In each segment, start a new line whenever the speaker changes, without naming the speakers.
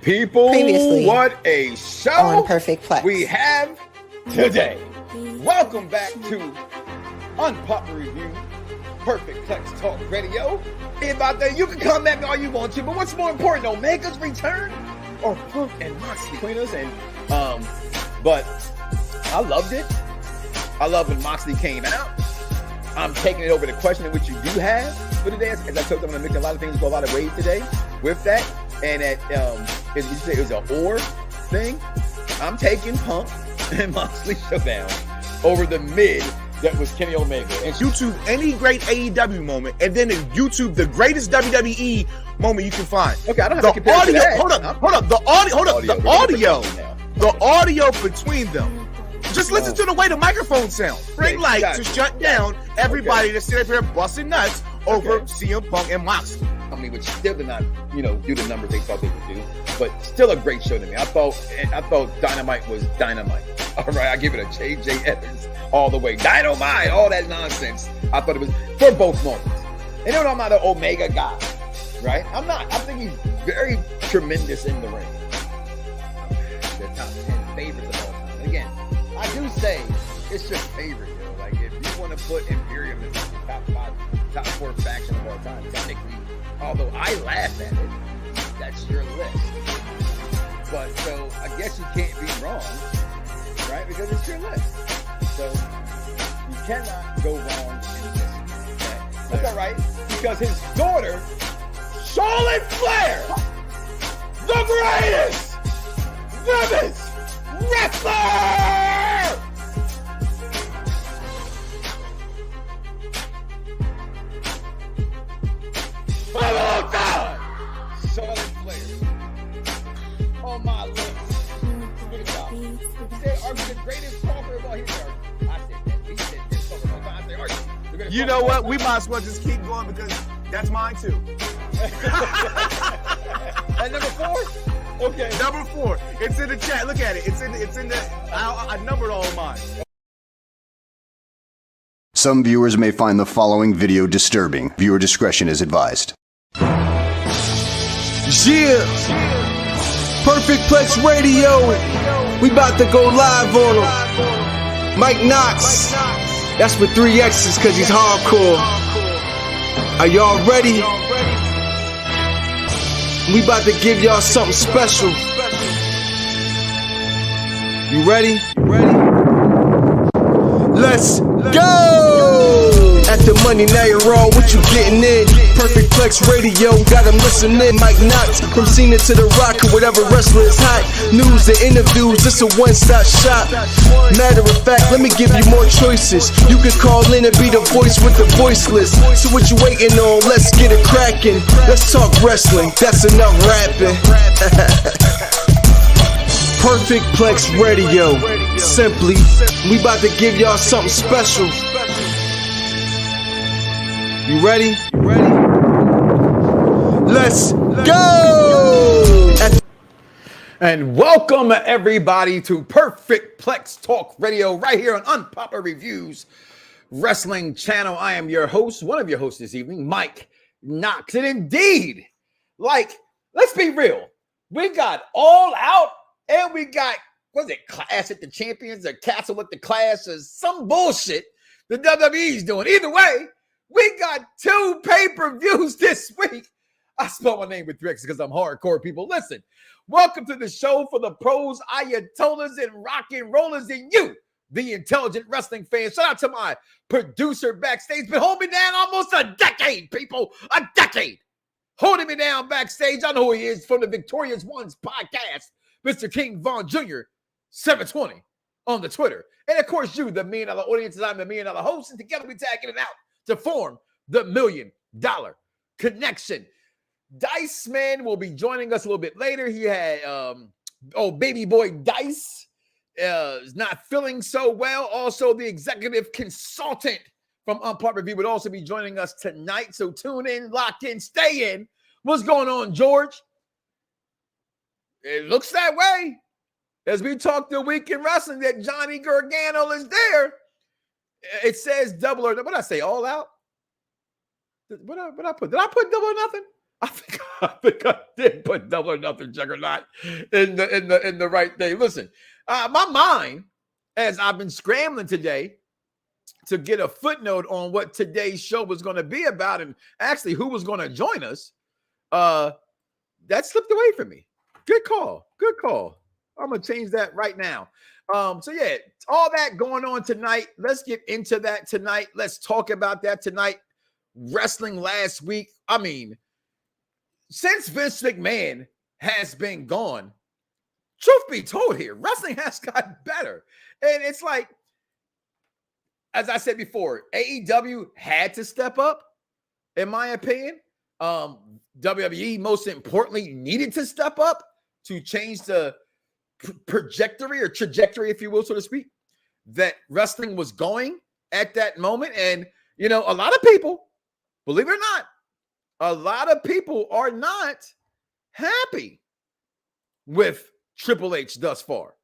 People,
Previously
what a show
on Perfect Plex
we have today. Welcome back to Unpopular Review, Perfect Plex Talk Radio. About that, you can come at me all you want to, but what's more important, Omega's return or Punk and Knoxxx between us? And but I loved it. I love when Moxley came out. I'm taking it over the question which you do have for today. As I told them, I'm going to mix a lot of things, go a lot of ways today with that. And that, as you say, it was an or thing. I'm taking Punk and Moxley Showdown over the mid that was Kenny Omega.
And YouTube any great AEW moment, and then YouTube the greatest WWE moment you can find.
Okay, I don't have to compare
audio.
to that.
Hold up. The audio between them. Just listen to the way the microphone sounds. Bring light to shut down everybody that's sitting there busting nuts over CM Punk and Moxley.
I mean, which still did not, do the numbers they thought they could do, but still a great show to me. I thought Dynamite was dynamite. All right, I give it a J.J. Evans all the way. Dynamite, all that nonsense. I thought it was for both moments. And I'm not an Omega guy, right? I'm not. I think he's very tremendous in the ring. The top 10 favorites of all time. And again, I do say it's your favorite, yo. Like, if you want to put Imperium as the top 4 faction of all time, technically, although I laugh at it, that's your list. But so I guess you can't be wrong, right? Because it's your list. So you cannot go wrong in this. That's all right. Because his daughter, Charlotte Flair, the greatest women's wrestler! Of all time! Charlotte Flair. On my list. Good job. He said, are you the greatest talker of all history? I said that. He said this talker of all time. I said, are you the greatest?
You know what? We might as well just keep going because that's mine too.
At number 4? Okay.
Number 4. It's in the chat. Look at it. It's in the. I numbered all of mine.
Some viewers may find the following video disturbing. Viewer discretion is advised.
Yeah, Perfect Plex Radio. We about to go live on him. Mike Knoxxx. That's with 3 X's cause he's hardcore. Are y'all ready? We about to give y'all something special. You ready? Let's go! At the Monday Night Raw, what you getting in? Perfect Plex Radio, got them listening. Mike Knoxxx, from Cena to The Rock, or whatever wrestler is hot. News and interviews, it's a one-stop shop. Matter of fact, let me give you more choices. You could call in and be the voice with the voiceless. So what you waiting on? Let's get it cracking. Let's talk wrestling, that's enough rapping. Perfect Plex Radio. Simply, we about to give y'all something special. You ready? Let's go!
And welcome everybody to Perfect Plex Talk Radio right here on Unpopular Reviews Wrestling Channel. I am your host, one of your hosts this evening, Mike Knoxxx. And indeed, let's be real. We got All Out and we got, Clash at the Champions or Castle at the Clash or some bullshit the WWE's doing. Either way, we got 2 pay-per-views this week. I spell my name with 3 X's because I'm hardcore, people. Listen, welcome to the show for the pros, ayatollahs, and rock and rollers, and you, the intelligent wrestling fans. Shout out to my producer backstage. Been holding me down almost a decade, people. A decade. Holding me down backstage. I know who he is from the Victorious Ones podcast. Mr. King Von Jr., 720 on the Twitter. And of course, you, the $1 million audience, I'm the $1 million host, and together we tagging it out to form the $1 Million Connection. Dice Man will be joining us a little bit later. He had baby boy Dice is not feeling so well. Also, the executive consultant from Unpopular Review would also be joining us tonight. So tune in, lock in, stay in. What's going on, George? It looks that way. As we talk the week in wrestling, that Johnny Gargano is there. It says double or what did I say? All out? What I put? Did I put double or nothing? I think I did put Double or Nothing Juggernaut in the right thing. Listen, my mind, as I've been scrambling today to get a footnote on what today's show was going to be about and actually who was going to join us, that slipped away from me. Good call. Good call. I'm going to change that right now. So yeah, all that going on tonight. Let's get into that tonight. Let's talk about that tonight. Wrestling last week. I mean, since Vince McMahon has been gone, truth be told here, wrestling has gotten better. And it's like, as I said before, AEW had to step up, in my opinion. WWE, most importantly, needed to step up to change the trajectory, if you will, so to speak, that wrestling was going at that moment. And, you know, a lot of people, believe it or not, a lot of people are not happy with Triple H thus far.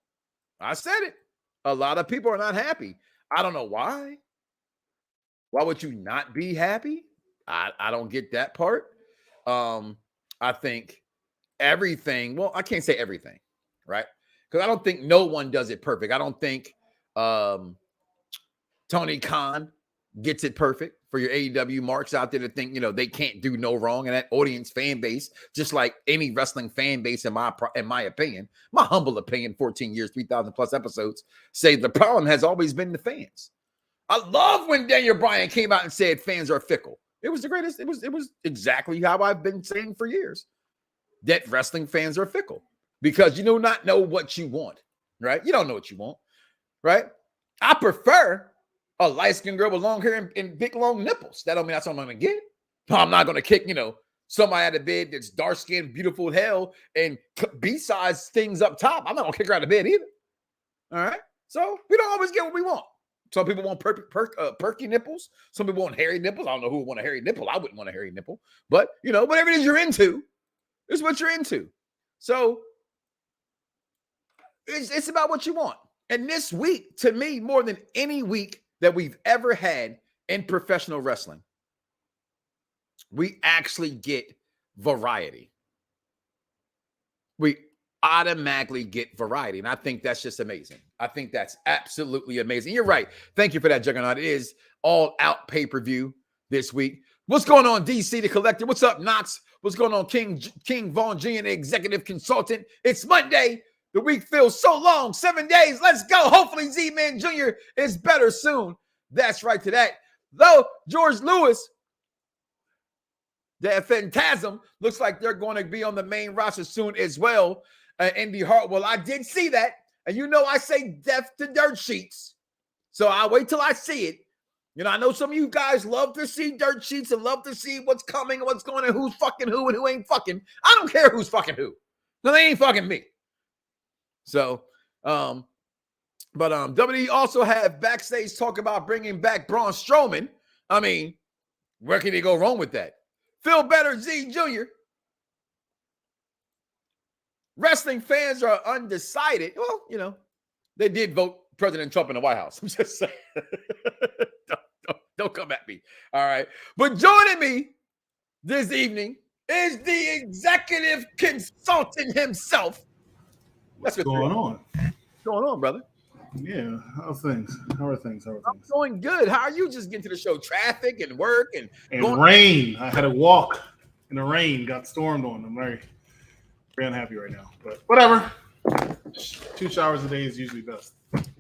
I said it. A lot of people are not happy. I don't know why. Why would you not be happy? I don't get that part. I think everything, well, I can't say everything, right? Because I don't think no one does it perfect. I don't think Tony Khan gets it perfect. For your AEW marks out there to think, you know, they can't do no wrong. And that audience fan base, just like any wrestling fan base, in my opinion, my humble opinion, 14 years, 3,000 plus episodes, say the problem has always been the fans. I love when Daniel Bryan came out and said fans are fickle. It was the greatest. It was exactly how I've been saying for years, that wrestling fans are fickle because you do not know what you want, right? You don't know what you want, right? I prefer a light-skinned girl with long hair and big, long nipples. That don't mean that's what I'm going to get. I'm not going to kick, you know, somebody out of bed that's dark-skinned, beautiful as hell, and B-size things up top. I'm not going to kick her out of bed either. All right? So we don't always get what we want. Some people want perky nipples. Some people want hairy nipples. I don't know who would want a hairy nipple. I wouldn't want a hairy nipple. But, you know, whatever it is you're into is what you're into. So it's about what you want. And this week, to me, more than any week that we've ever had in professional wrestling, we actually get variety. We automatically get variety. And I think that's just amazing. I think that's absolutely amazing. You're right. Thank you for that, Juggernaut. It is all out pay-per-view this week. What's going on, DC the Collector? What's up, Knoxxx? What's going on, King Vaughn Jr., the executive consultant? It's Monday. The week feels so long. 7 days. Let's go. Hopefully Z-Man Jr. is better soon. That's right to that. Though George Lewis, the Phantasm, looks like they're going to be on the main roster soon as well. Indy Hartwell, I did see that. And you know I say death to dirt sheets. So I'll wait till I see it. You know, I know some of you guys love to see dirt sheets and love to see what's coming and what's going on, who's fucking who and who ain't fucking. I don't care who's fucking who. No, they ain't fucking me. So, but WWE also have backstage talk about bringing back Braun Strowman. I mean, where can they go wrong with that? Feel better, Z Jr. Wrestling fans are undecided. Well, you know, they did vote President Trump in the White House. I'm just saying. don't come at me. All right. But joining me this evening is the executive consultant himself.
What's going on?
What's going on, brother?
Yeah, how's things? How are things?
I'm doing good. How are you just getting to the show? Traffic and work and
rain. I had to walk in the rain, got stormed on. I'm very unhappy right now, but whatever. 2 showers a day is usually best.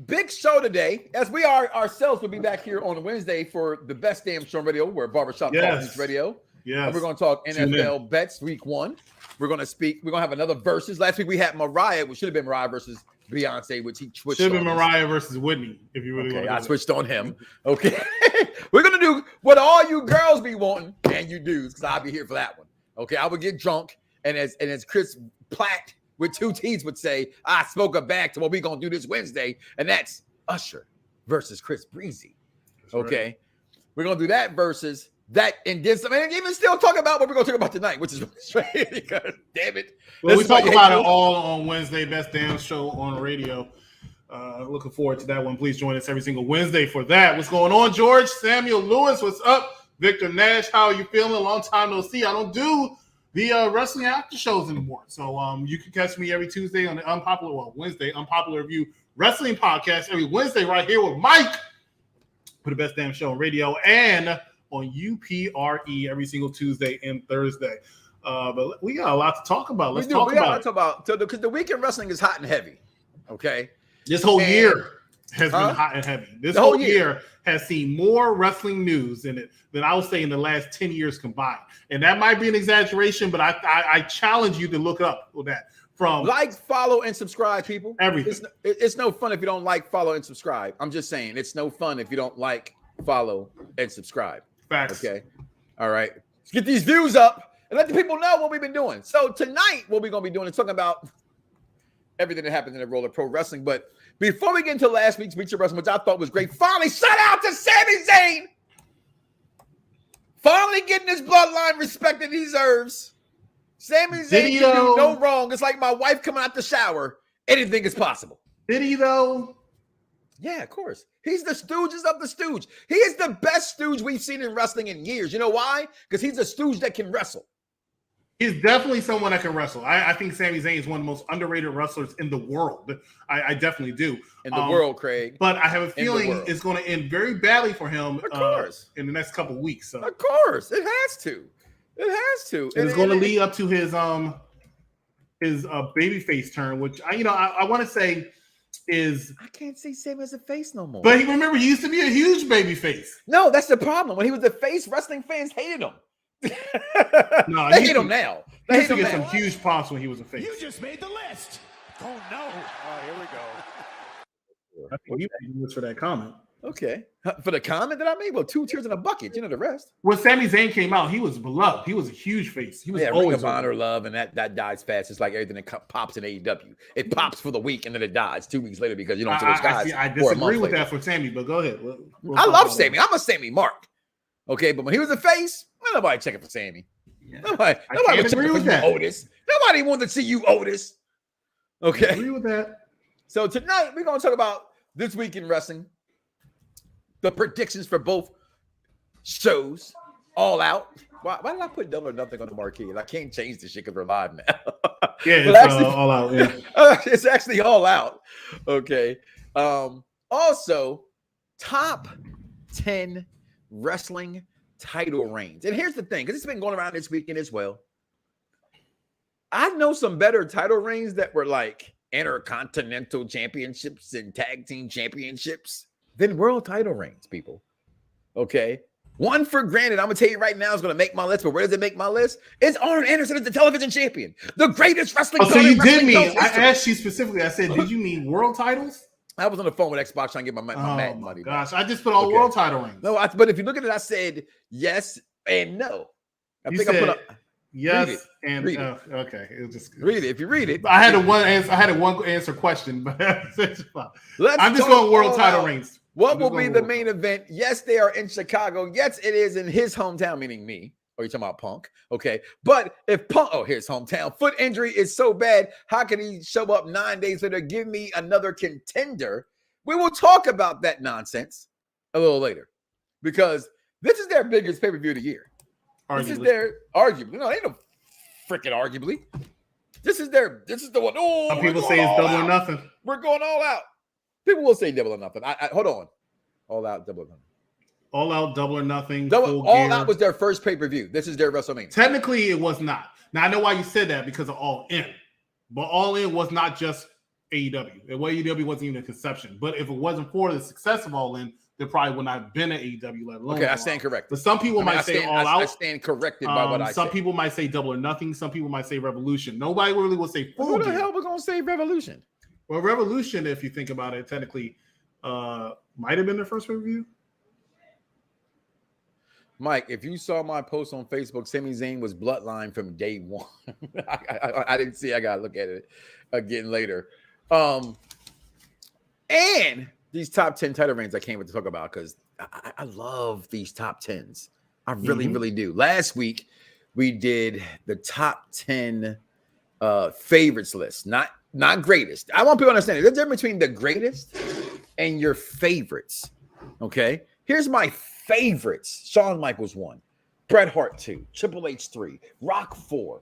Big show today, as we are ourselves will be back here on Wednesday for the best damn show radio, where Barbershop Talk Radio.
Yeah,
we're going to talk NFL bets week 1. We're going to speak. We're going to have another versus. Last week we had Mariah, which should have been Mariah versus Beyonce, which he switched.
Should have been Mariah versus Whitney, if you really want to.
I switched on him. Okay. We're going to do what all you girls be wanting and you dudes, because I'll be here for that one. Okay. I would get drunk, and as Chris Platt with 2 T's would say, I spoke her back to what we're going to do this Wednesday, and that's Usher versus Chris Breezy. Okay. Right. We're going to do that versus that, and then some, and even still talk about what we're going to talk about tonight, which is because, damn it.
Well, we talk about it all on Wednesday, best damn show on radio. Looking forward to that one. Please join us every single Wednesday for that. What's going on, George? Samuel Lewis, what's up? Victor Nash, how are you feeling? Long time no see. I don't do the wrestling after shows anymore. So you can catch me every Tuesday on the Wednesday Unpopular Review Wrestling Podcast every Wednesday right here with Mike for the best damn show on radio and on UPRE every single Tuesday and Thursday. But we got a lot to talk about. Let's talk about it.
Because the weekend wrestling is hot and heavy. Okay.
This whole year has been hot and heavy. This whole year has seen more wrestling news in it than I would say in the last 10 years combined. And that might be an exaggeration, but I challenge you to look up with that. From
like, follow, and subscribe, people.
Everything.
It's no fun if you don't like, follow, and subscribe. I'm just saying, it's no fun if you don't like, follow, and subscribe.
Facts.
Okay. All right. Let's get these views up and let the people know what we've been doing. So tonight, what we're going to be doing is talking about everything that happened in the world of pro wrestling. But before we get into last week's Feature Wrestling, which I thought was great, finally, shout out to Sami Zayn. Finally getting his bloodline respect that he deserves. Sami Zayn can do no wrong. It's like my wife coming out the shower. Anything is possible.
Did he, though?
Yeah, of course. He's the stooges of the stooge. He is the best stooge we've seen in wrestling in years. You know why? Because he's a stooge that can wrestle.
He's definitely someone that can wrestle. I think Sami Zayn is one of the most underrated wrestlers in the world. I definitely do.
In the world, Craig.
But I have a feeling it's going to end very badly for him
of course.
In the next couple of weeks. So.
Of course. It has to. It has to.
And it's going to lead up to his babyface turn, which I want to say is
I can't see Sami as a face no more.
But remember, he used to be a huge babyface.
No, that's the problem. When he was a face, wrestling fans hated him.
No,
they hate him now.
They used to get some huge pops when he was a face.
You just made the list. Oh no! Oh, here we go.
I think you made for that comment.
Okay, for the comment that I made, well, 2 tears in a bucket. You know the rest.
When Sami Zayn came out, he was beloved. He was a huge face. He was
always
Ring
of Honor, love, and that dies fast. It's like everything that pops in AEW. It pops for the week and then it dies 2 weeks later because you don't see those guys.
I disagree with that for Sami, but go ahead.
I love Sami. I'm a Sami mark. Okay, but when he was a face, nobody checking for Sami. Yeah. Nobody was checking for you, Otis. Nobody wanted to see you, Otis. Okay.
I agree with that.
So tonight we're going to talk about this week in wrestling, the predictions for both shows, All Out. Why did I put Double or Nothing on the marquee? I can't change this shit because we're live now.
Yeah, it's actually, All Out. Yeah.
It's actually All Out. Okay. Also, top 10 wrestling title reigns. And here's the thing, because it's been going around this weekend as well. I know some better title reigns that were like intercontinental championships and tag team championships than world title reigns, people. Okay. One for granted, I'm going to tell you right now, is going to make my list, but where does it make my list? It's Arn Anderson as the television champion, the greatest wrestling.
So you did mean, I asked you specifically, I said, did you mean world titles?
I was on the phone with Xbox trying to get my Madden money.
Gosh, I just put all world title rings.
No, but if you look at it, I said yes and no. I put up
yes and okay.
Read it. If you read it,
I had a one answer question, but I'm just going world title rings.
What will be the main event? Yes, they are in Chicago. Yes, it is in his hometown, meaning me. Or you're talking about Punk. Okay. But if Punk, his hometown, foot injury is so bad, how can he show up 9 days later? Give me another contender. We will talk about that nonsense a little later because this is their biggest pay-per-view of the year. Arguably. This is their arguably. No, ain't no freaking arguably. This is the one. Oh,
some people say it's double or nothing.
We're going all out. People will say double or nothing. Hold on. All out, double or nothing.
All Out, Double or Nothing.
All Out was their first pay-per-view. This is their WrestleMania.
Technically, it was not. Now, I know why you said that because of All In. But All In was not just AEW. AEW wasn't even a conception. But if it wasn't for the success of All In, there probably would not have been an AEW, let alone.
Okay, I stand corrected.
But some people might say All Out.
I stand corrected by what I say.
Some people might say Double or Nothing. Some people might say Revolution. Nobody really will say Full Gear.
Who the hell we're going to say Revolution?
Well, Revolution, if you think about it, technically might have been their first pay-per-view.
Mike, if you saw my post on Facebook, Sami Zayn was bloodline from day one. I didn't see. I got to look at it again later. And these top 10 title reigns I can't wait to talk about because I love these top 10s. I really, really do. Last week, we did the top 10 favorites list, not greatest. I want people to understand it. There's a difference between the greatest and your favorites. Okay? Here's my favorites. Shawn Michaels 1. Bret Hart 2, Triple H 3, Rock 4,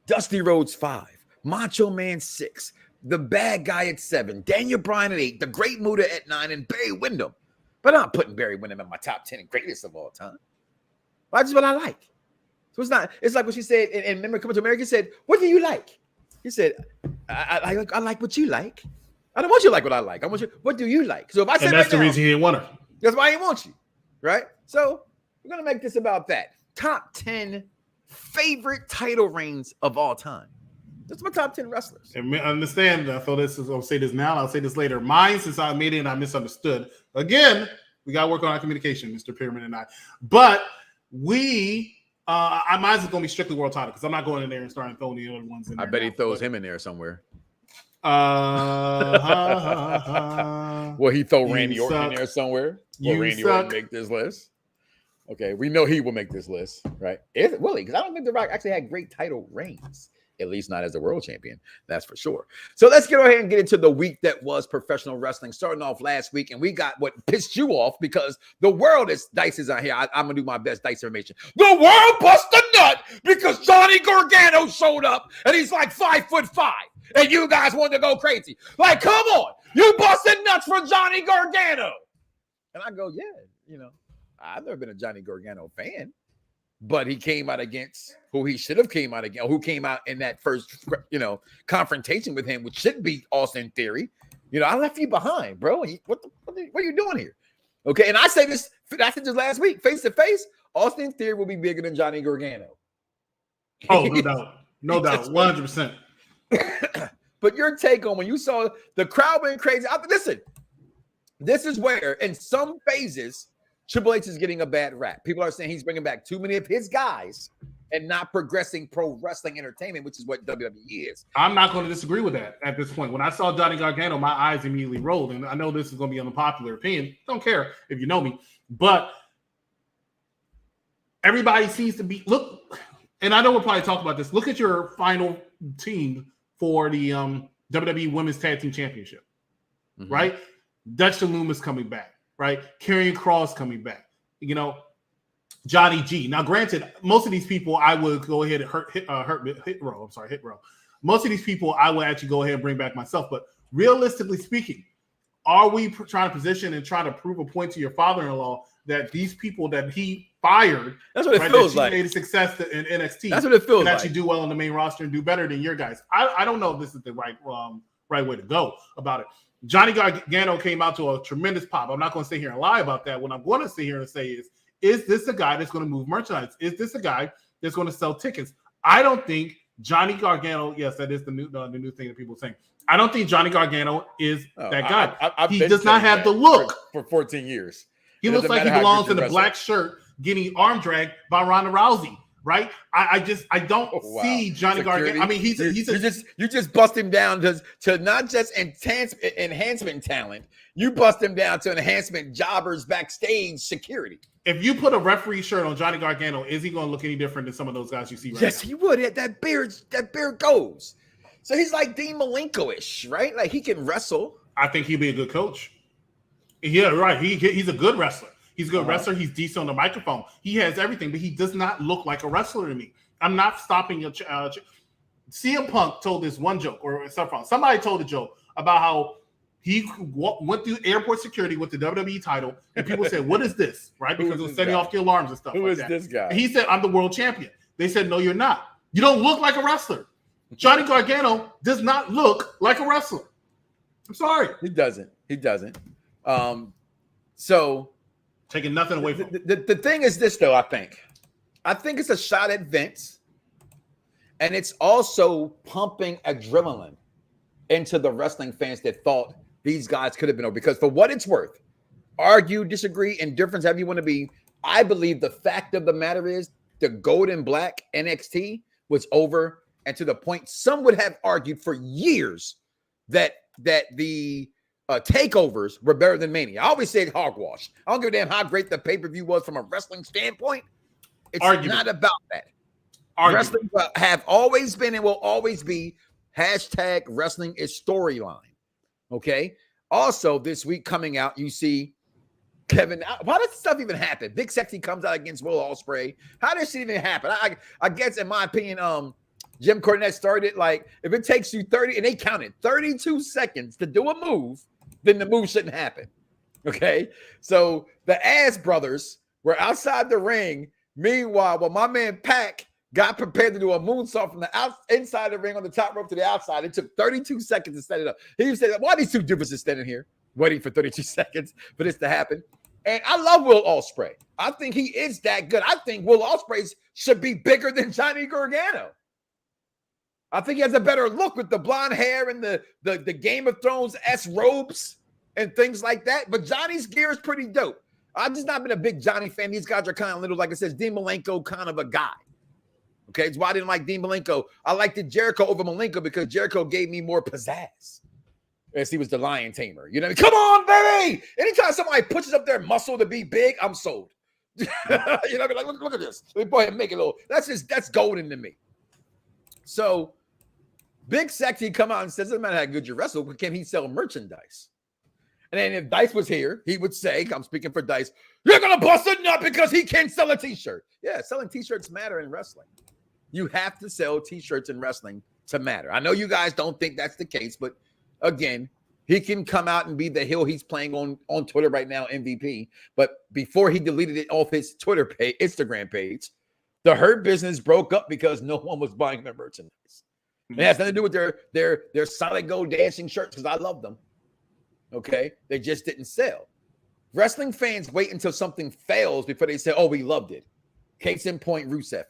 Dusty Rhodes 5, Macho Man 6, the Bad Guy at 7, Daniel Bryan at 8, the Great Muta at 9, and Barry Windham. But I'm not putting Barry Windham in my top 10 greatest of all time. That's what I like. So it's like what she said, and remember Coming to America said, what do you like? He said, I like what you like. I don't want you to like what I like. I want you, what do you like? So if I say,
and that's the reason he didn't want her.
That's why I didn't want you. Right? So we're going to make this about that. Top 10 favorite title reigns of all time. That's my top 10 wrestlers.
And understand, I thought this is, I'll say this now, I'll say this later. Mine, since I made it and I misunderstood. Again, we got to work on our communication, Mr. Pyramid and I. But mine is going to be strictly world title because I'm not going in there and starting throwing the other ones in there.
I bet he throws him in there somewhere. Will he throw Randy Orton in there somewhere? Will Randy Orton make this list? Okay, we know he will make this list, right? Will he? Because I don't think The Rock actually had great title reigns. At least not as a world champion. That's for sure. So let's get ahead and get into the week that was professional wrestling. Starting off last week, and we got what pissed you off because the world is dices on here. I'm going to do my best dice information. The world bust a nut because Johnny Gargano showed up, and he's like 5'5", and you guys wanted to go crazy. Like, come on. You busted nuts for Johnny Gargano. And I go, yeah, I've never been a Johnny Gargano fan. But he came out against who he should have came out against, who came out in that first, confrontation with him, which should be Austin Theory. I left you behind, bro. What are you doing here? Okay, and I said this last week, face to face, Austin Theory will be bigger than Johnny Gargano.
Oh, no doubt, 100%.
But your take on when you saw the crowd went crazy. Listen, this is where in some phases Triple H is getting a bad rap. People are saying he's bringing back too many of his guys and not progressing pro wrestling entertainment, which is what WWE is.
I'm not going to disagree with that at this point. When I saw Johnny Gargano, my eyes immediately rolled. And I know this is going to be an unpopular opinion. Don't care if you know me. But everybody seems to be, look, and I know we'll probably talk about this. Look at your final team for the WWE Women's Tag Team Championship, right? Dexter Lumis coming back. Right, Karrion Kross coming back. Johnny G. Now, granted, most of these people I would go ahead and hit row. Most of these people I would actually go ahead and bring back myself. But realistically speaking, are we trying to position and trying to prove a point to your father-in-law that these people that he fired,
that's what it feels like,
made a success in NXT,
that's what it feels
can
like,
actually do well on the main roster and do better than your guys? I don't know if this is the right way to go about it. Johnny Gargano came out to a tremendous pop. I'm not going to sit here and lie about that. What I'm going to sit here and say is this a guy that's going to move merchandise? Is this a guy that's going to sell tickets? I don't think Johnny Gargano, yes, that is the new thing that people are saying. I don't think Johnny Gargano is that guy. He does not have the look.
For 14 years.
He looks like he belongs in a black shirt getting arm dragged by Ronda Rousey. Right, I don't see Johnny Gargano. I mean,
you just bust him down to not just enhancement talent. You bust him down to enhancement jobbers backstage security.
If you put a referee shirt on Johnny Gargano, is he going to look any different than some of those guys you see right now?
Yes, he would. That beard goes. So he's like Dean Malenko-ish, right? Like he can wrestle.
I think he'd be a good coach. Yeah, right. He's a good wrestler. He's a good wrestler. He's decent on the microphone. He has everything, but he does not look like a wrestler to me. I'm not stopping your CM Punk told this one joke, or somebody told a joke about how he went through airport security with the WWE title, and people said, "What is this?" Right? Because it was setting off the alarms and stuff.
Who is this guy?
And he said, "I'm the world champion." They said, "No, you're not. You don't look like a wrestler." Johnny Gargano does not look like a wrestler. I'm sorry.
He doesn't. So.
Taking nothing away from
the thing is this, though, I think it's a shot at Vince, and it's also pumping adrenaline into the wrestling fans that thought these guys could have been over. Because for what it's worth, argue, disagree, indifference, however you want to be, I believe the fact of the matter is the gold and black NXT was over, and to the point some would have argued for years that the takeovers were better than Mania. I always said hogwash. I don't give a damn how great the pay-per-view was from a wrestling standpoint. It's not about that. Wrestling have always been and will always be hashtag wrestling is storyline. Okay. Also, this week coming out, you see Kevin, why does stuff even happen? Big SEXXY comes out against Will Ospreay. How does shit even happen? I guess, in my opinion, Jim Cornette started, like, if it takes you 30, and they counted 32 seconds to do a move, then the move shouldn't happen. Okay? So the Ass Brothers were outside the ring. Meanwhile, when my man Pac got prepared to do a moonsault from the inside the ring on the top rope to the outside, it took 32 seconds to set it up. He said, why are these two differences standing here waiting for 32 seconds for this to happen? And I love Will Ospreay. I think he is that good. I think Will Ospreay should be bigger than Johnny Gargano. I think he has a better look with the blonde hair and the Game of Thrones-esque robes and things like that. But Johnny's gear is pretty dope. I've just not been a big Johnny fan. These guys are kind of little, like I said, Dean Malenko kind of a guy. Okay, it's why I didn't like Dean Malenko. I liked Jericho over Malenko because Jericho gave me more pizzazz. As he was the lion tamer. You know, come on, baby. Anytime somebody pushes up their muscle to be big, I'm sold. You know, like, look at this. Let me go ahead and make it a little. That's golden to me. So Big SEXXY come out and says, doesn't matter how good you wrestle, but can he sell merchandise? And then if Dice was here, he would say, I'm speaking for Dice, you're gonna bust a nut because he can't sell a t-shirt. Yeah, selling t-shirts matter in wrestling. You have to sell t-shirts in wrestling to matter. I know you guys don't think that's the case, but again, he can come out and be the heel he's playing on Twitter right now, MVP. But before he deleted it off his Twitter page, Instagram page, the Hurt Business broke up because no one was buying their merchandise. It has nothing to do with their solid gold dancing shirts, because I love them. Okay, they just didn't sell. Wrestling fans wait until something fails before they say, "Oh, we loved it." Case in point, Rusev,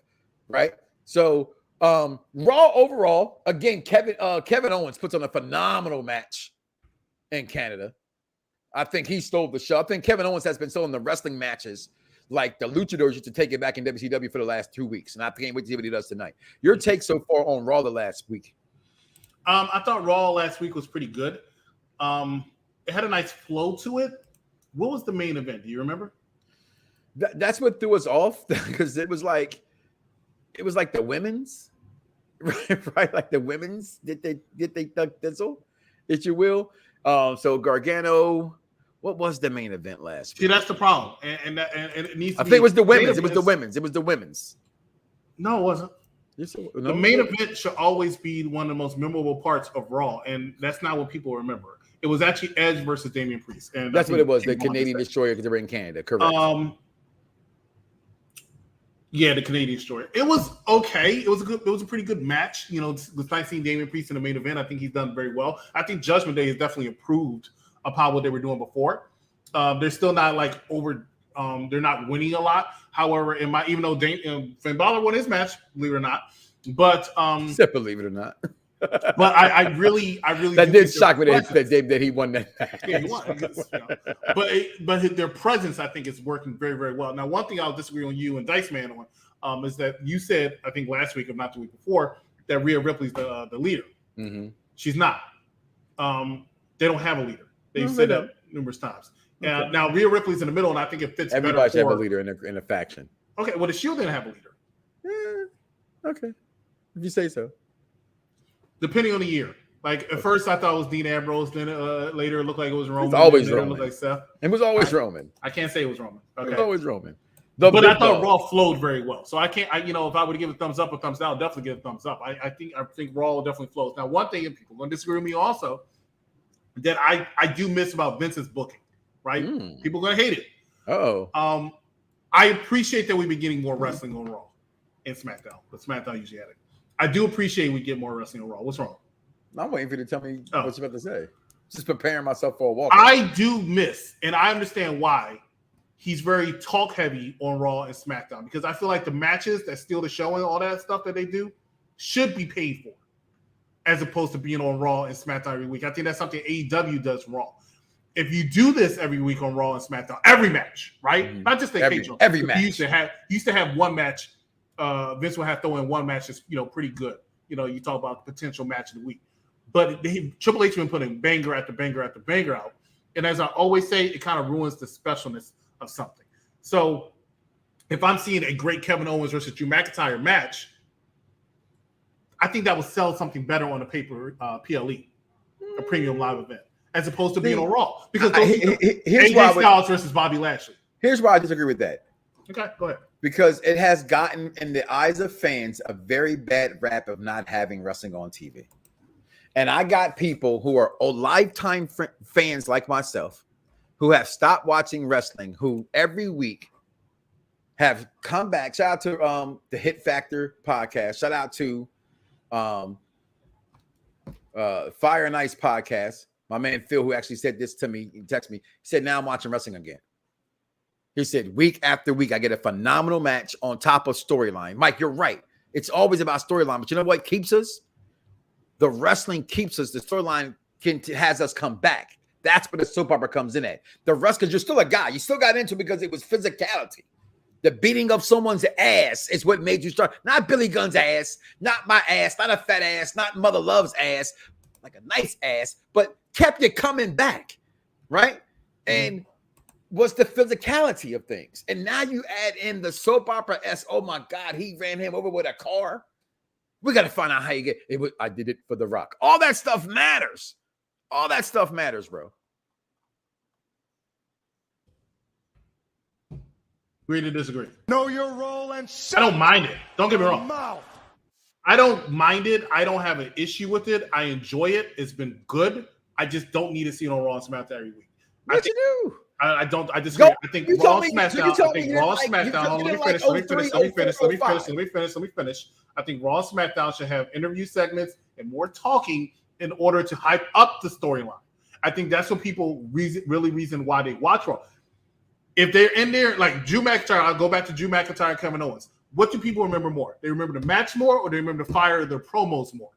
right? So. Raw overall, again, Kevin Owens puts on a phenomenal match in Canada. I think he stole the show. I think Kevin Owens has been selling the wrestling matches like the Luchadors used to take it back in WCW for the last 2 weeks, and I can't wait to see what he does tonight. Your take so far on Raw the last week?
I thought Raw last week was pretty good. It had a nice flow to it. What was the main event? Do you remember?
That's what threw us off, because it was like the women's. Right, like the women's did they duck thistle, if you will. So Gargano, what was the main event last week?
See, that's the problem, and it needs to
I think it was the women's. It was the women's.
No, it wasn't.
No,
the main event should always be one of the most memorable parts of Raw, and that's not what people remember. It was actually Edge versus Damian Priest, and
that's what it was. The Canadian Destroyer, because they were in Canada, correct?
Yeah, the Canadian story. It was okay. It was a pretty good match. You know, with nice seeing Damian Priest in the main event. I think he's done very well. I think Judgment Day has definitely improved upon what they were doing before. They're still not like over. They're not winning a lot. However, even though Finn Balor won his match, believe it or not, but
believe it or not.
But I really
that did shock me that he won that match.
Yeah, he won. Because, you know, but their presence, I think, is working very, very well. Now, one thing I'll disagree on you and Dice Man on is that you said, I think last week, if not the week before, that Rhea Ripley's the leader. Mm-hmm. She's not. They don't have a leader. They've said that numerous times. Okay. Now Rhea Ripley's in the middle, and I think it fits.
Everybody should have a leader in a faction.
Okay, well, the Shield didn't have a leader.
Yeah, okay, if you say so.
Depending on the year. Like, at first, I thought it was Dean Ambrose. Then later, it looked like it was Roman.
It's always
Roman.
Roman.
It looked like Seth.
It was always Roman.
I can't say it was Roman. Okay.
It was always Roman.
But I thought Raw flowed very well. So I can't, if I were to give a thumbs up or thumbs down, I'll definitely give a thumbs up. I think Raw definitely flows. Now, one thing, and people are going to disagree with me also, that I do miss about Vince's booking, right? People are going to hate it.
Uh-oh.
I appreciate that we've been getting more wrestling on Raw and SmackDown, but SmackDown usually had it. I do appreciate we get more wrestling on Raw. What's wrong?
I'm waiting for you to tell me what you're about to say. Just preparing myself for a walk.
I do miss, and I understand why, he's very talk heavy on Raw and SmackDown, because I feel like the matches that steal the show and all that stuff that they do should be paid for, as opposed to being on Raw and SmackDown every week. I think that's something AEW does wrong. If you do this every week on Raw and SmackDown, every match, right? Mm-hmm. Not just the occasional.
Every match.
You used to have one match. Vince would have to throw in one match that's pretty good. You talk about the potential match of the week. But Triple H has been putting banger after banger after banger out. And as I always say, it kind of ruins the specialness of something. So if I'm seeing a great Kevin Owens versus Drew McIntyre match, I think that will sell something better on a PLE, a premium live event, as opposed to being on Raw. Because
here's
AJ Styles versus Bobby Lashley.
Here's why I disagree with that.
Okay, go ahead.
Because it has gotten, in the eyes of fans, a very bad rap of not having wrestling on TV. And I got people who are lifetime fans like myself who have stopped watching wrestling, who every week have come back. Shout out to the Hit Factor podcast. Shout out to Fire and Ice podcast. My man Phil, who actually said this to me, he texted me. He said, now I'm watching wrestling again. He said, week after week, I get a phenomenal match on top of storyline. Mike, you're right. It's always about storyline. But you know what keeps us? The wrestling keeps us. The storyline has us come back. That's where the soap opera comes in at. The rest, because you're still a guy. You still got into it because it was physicality. The beating of someone's ass is what made you start. Not Billy Gunn's ass, not my ass, not a fat ass, not Mother Love's ass, like a nice ass, but kept you coming back, right? And was the physicality of things. And now you add in the soap opera S. Oh my God, he ran him over with a car. We got to find out how you get it. I did it for The Rock. All that stuff matters. All that stuff matters, bro.
Agree to disagree.
Know your role and
I don't mind it. Don't get me wrong. I don't mind it. I don't have an issue with it. I enjoy it. It's been good. I just don't need to see it on Raw and SmackDown every week.
What you do?
I don't. I disagree. I think Raw and SmackDown. I think Raw and
like,
SmackDown. Let me finish. I think Raw and SmackDown should have interview segments and more talking in order to hype up the storyline. I think that's what people reason why they watch Raw. If they're in there, like Drew McIntyre, I'll go back to Drew McIntyre and Kevin Owens. What do people remember more? They remember the match more, or they remember the fire of their promos more?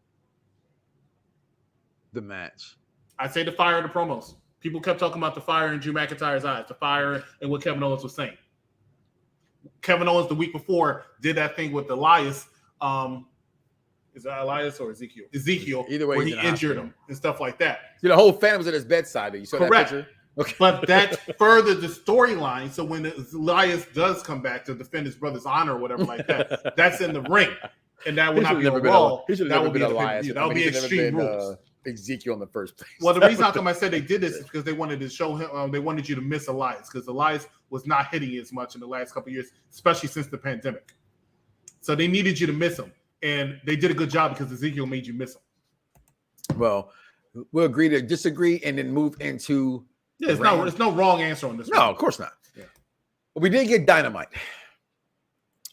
The match.
I say the fire of the promos. People kept talking about the fire in Drew McIntyre's eyes, the fire and what Kevin Owens was saying. Kevin Owens the week before did that thing with Elias. Is that Elias or Ezekiel? Ezekiel.
Either way,
where he injured him and stuff like that.
See, the whole family was at his bedside. You saw
Correct.
that picture? Okay.
But that furthered the storyline. So when Elias does come back to defend his brother's honor or whatever like that, that's in the ring. And that will not be on Raw. That will be Elias. That will be Extreme Rules.
Ezekiel in the first place.
Well, the reason how come I said they did this is because they wanted to show him, they wanted you to miss Elias because Elias was not hitting as much in the last couple of years, especially since the pandemic. So they needed you to miss him. And they did a good job because Ezekiel made you miss him.
Well, we'll agree to disagree and then move into.
Yeah, it's no wrong answer on this.
No, of course not. Yeah. But we did get Dynamite,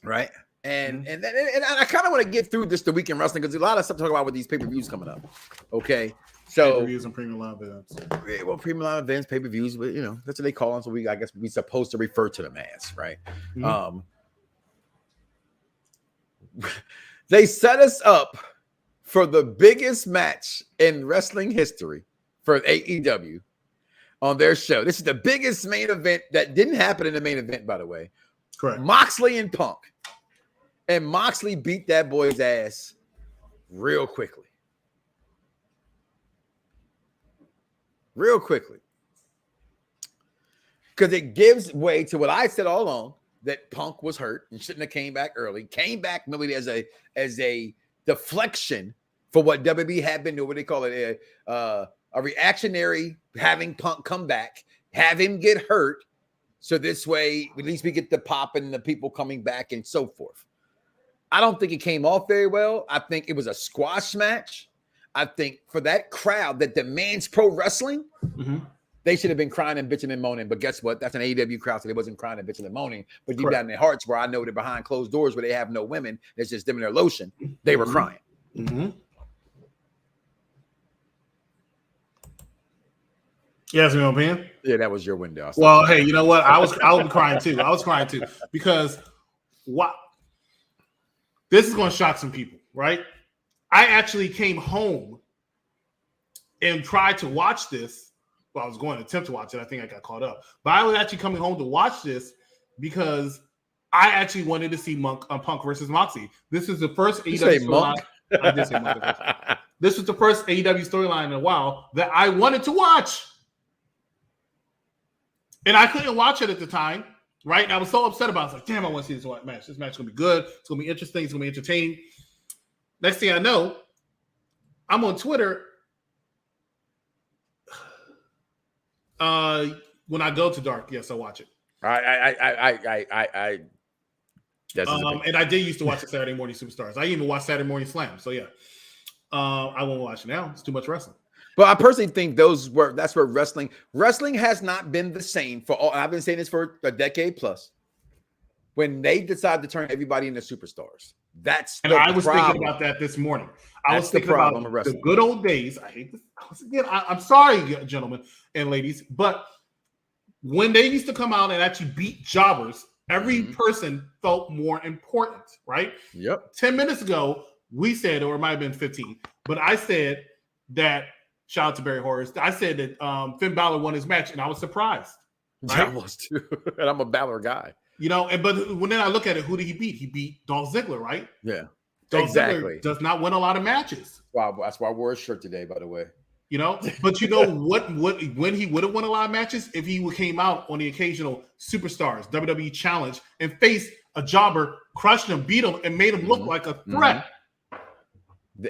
right? And I kind of want to get through this the weekend wrestling because there's a lot of stuff to talk about with these pay-per-views coming up. Okay, so
pay-per-views and premium live events.
Well, premium live events, pay-per-views, but that's what they call them. So I guess we're supposed to refer to them as, right? Mm-hmm. They set us up for the biggest match in wrestling history for AEW on their show. This is the biggest main event that didn't happen in the main event, by the way.
Correct.
Moxley and Punk. And Moxley beat that boy's ass real quickly. Real quickly. Because it gives way to what I said all along, that Punk was hurt and shouldn't have came back early. Came back merely as a deflection for what WWE had been doing. What they call it, a reactionary, having Punk come back, have him get hurt, so this way at least we get the pop and the people coming back and so forth. I don't think it came off very well. I think it was a squash match. I think for that crowd that demands pro wrestling, they should have been crying and bitching and moaning. But guess what? That's an AEW crowd, so they wasn't crying and bitching and moaning. But deep down in their hearts, where I know they're behind closed doors, where they have no women, it's just them and their lotion, they were crying.
Mm-hmm. Yes, you know what I'm saying?
Yeah, that was your window.
Well, hey, you know what? I was crying too. I was crying too because what? This is going to shock some people, right? I actually came home and tried to watch this. Well, I was going to attempt to watch it. I think I got caught up. But I was actually coming home to watch this because I actually wanted to see Punk versus Moxley. This is the first AEW storyline. I did say Monk. This was the first AEW storyline in a while that I wanted to watch. And I couldn't watch it at the time, right? And I was so upset about it. I was like, damn, I want to see this match. This match is going to be good. It's going to be interesting. It's going to be entertaining. Next thing I know, I'm on Twitter. When I go to dark, yes, I watch it. And I did used to watch the Saturday Morning Superstars. I even watched Saturday Morning Slam. So yeah, I won't watch it now. It's too much wrestling.
But I personally think that's where wrestling has not been the same for all. I've been saying this for a decade plus. When they decide to turn everybody into superstars,
I was thinking about that this morning. I was thinking about the good old days. I hate this. Again, I'm sorry, gentlemen and ladies, but when they used to come out and actually beat jobbers, every person felt more important, right?
Yep.
10 minutes ago, we said, or it might have been 15, but I said that, shout out to Barry Horus, I said that Finn Balor won his match, and I was surprised. Right?
I was too. And I'm a Balor guy.
You know, but when then I look at it, who did he beat? He beat Dolph Ziggler, right?
Yeah.
Dolph Ziggler does not win a lot of matches.
Wow, that's why I wore a shirt today, by the way.
You know, but you know what when he would have won a lot of matches if he came out on the occasional Superstars WWE Challenge and faced a jobber, crushed him, beat him, and made him look like a threat.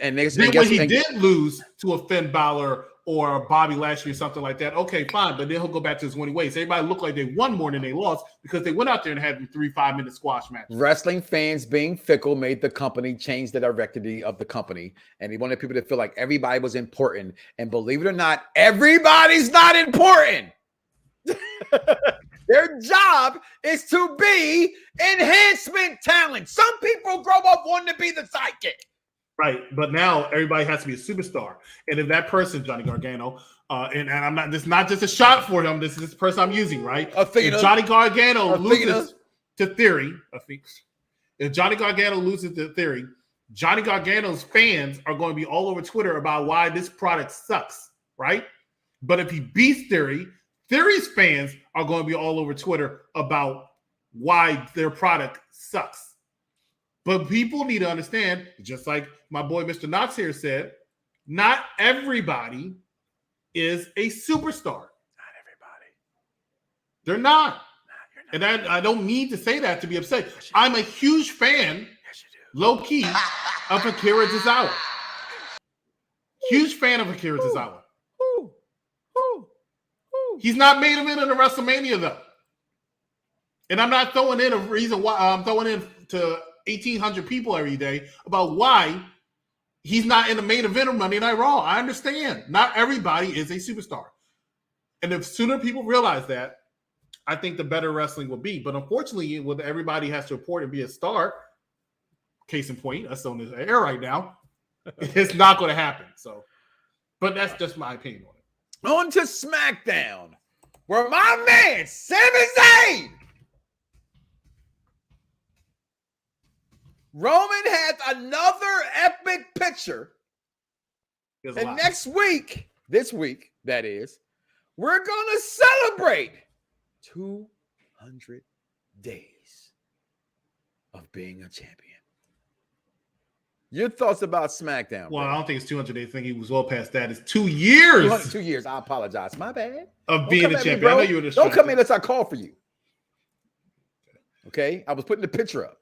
And
when he did lose to a Finn Balor or a Bobby Lashley or something like that, okay, fine, but then he'll go back to his winning ways. Everybody looked like they won more than they lost because they went out there and had 3 5-minute squash matches.
Wrestling fans being fickle made the company change the direction of the company, and he wanted people to feel like everybody was important. And believe it or not, everybody's not important. Their job is to be enhancement talent. Some people grow up wanting to be the sidekick.
Right, but now everybody has to be a superstar, and if that person, Johnny Gargano, and I'm not, this is not just a shot for him. This is the person I'm using, right? If Johnny Gargano loses to Theory, if Johnny Gargano loses to Theory, Johnny Gargano's fans are going to be all over Twitter about why this product sucks, right? But if he beats Theory, Theory's fans are going to be all over Twitter about why their product sucks. But people need to understand, just like my boy Mr. Knoxxx here said, not everybody is a superstar.
Not everybody.
They're not. And I don't need to say that to be upset. I'm a huge fan, low-key, of Akira Tozawa. Huge fan of Akira Tozawa. He's not made him into WrestleMania, though. And I'm not throwing in a reason why I'm throwing in to 1,800 people every day about why he's not in the main event of Monday Night Raw. I understand. Not everybody is a superstar. And if sooner people realize that, I think the better wrestling will be. But unfortunately, when everybody has to report and be a star, case in point, us on this air right now, it's not going to happen. So, but that's just my opinion on it.
On to SmackDown, where my man, Sami Zayn, Roman has another epic picture. And next week, this week, that is, we're going to celebrate 200 days of being a champion. Your thoughts about SmackDown?
Well, bro? I don't think it's 200 days. I think he was well past that. It's 2 years.
2 years. I apologize. My bad.
Of being a champion.
Me,
I know you were
Don't come in unless I call for you. Okay? I was putting the picture up.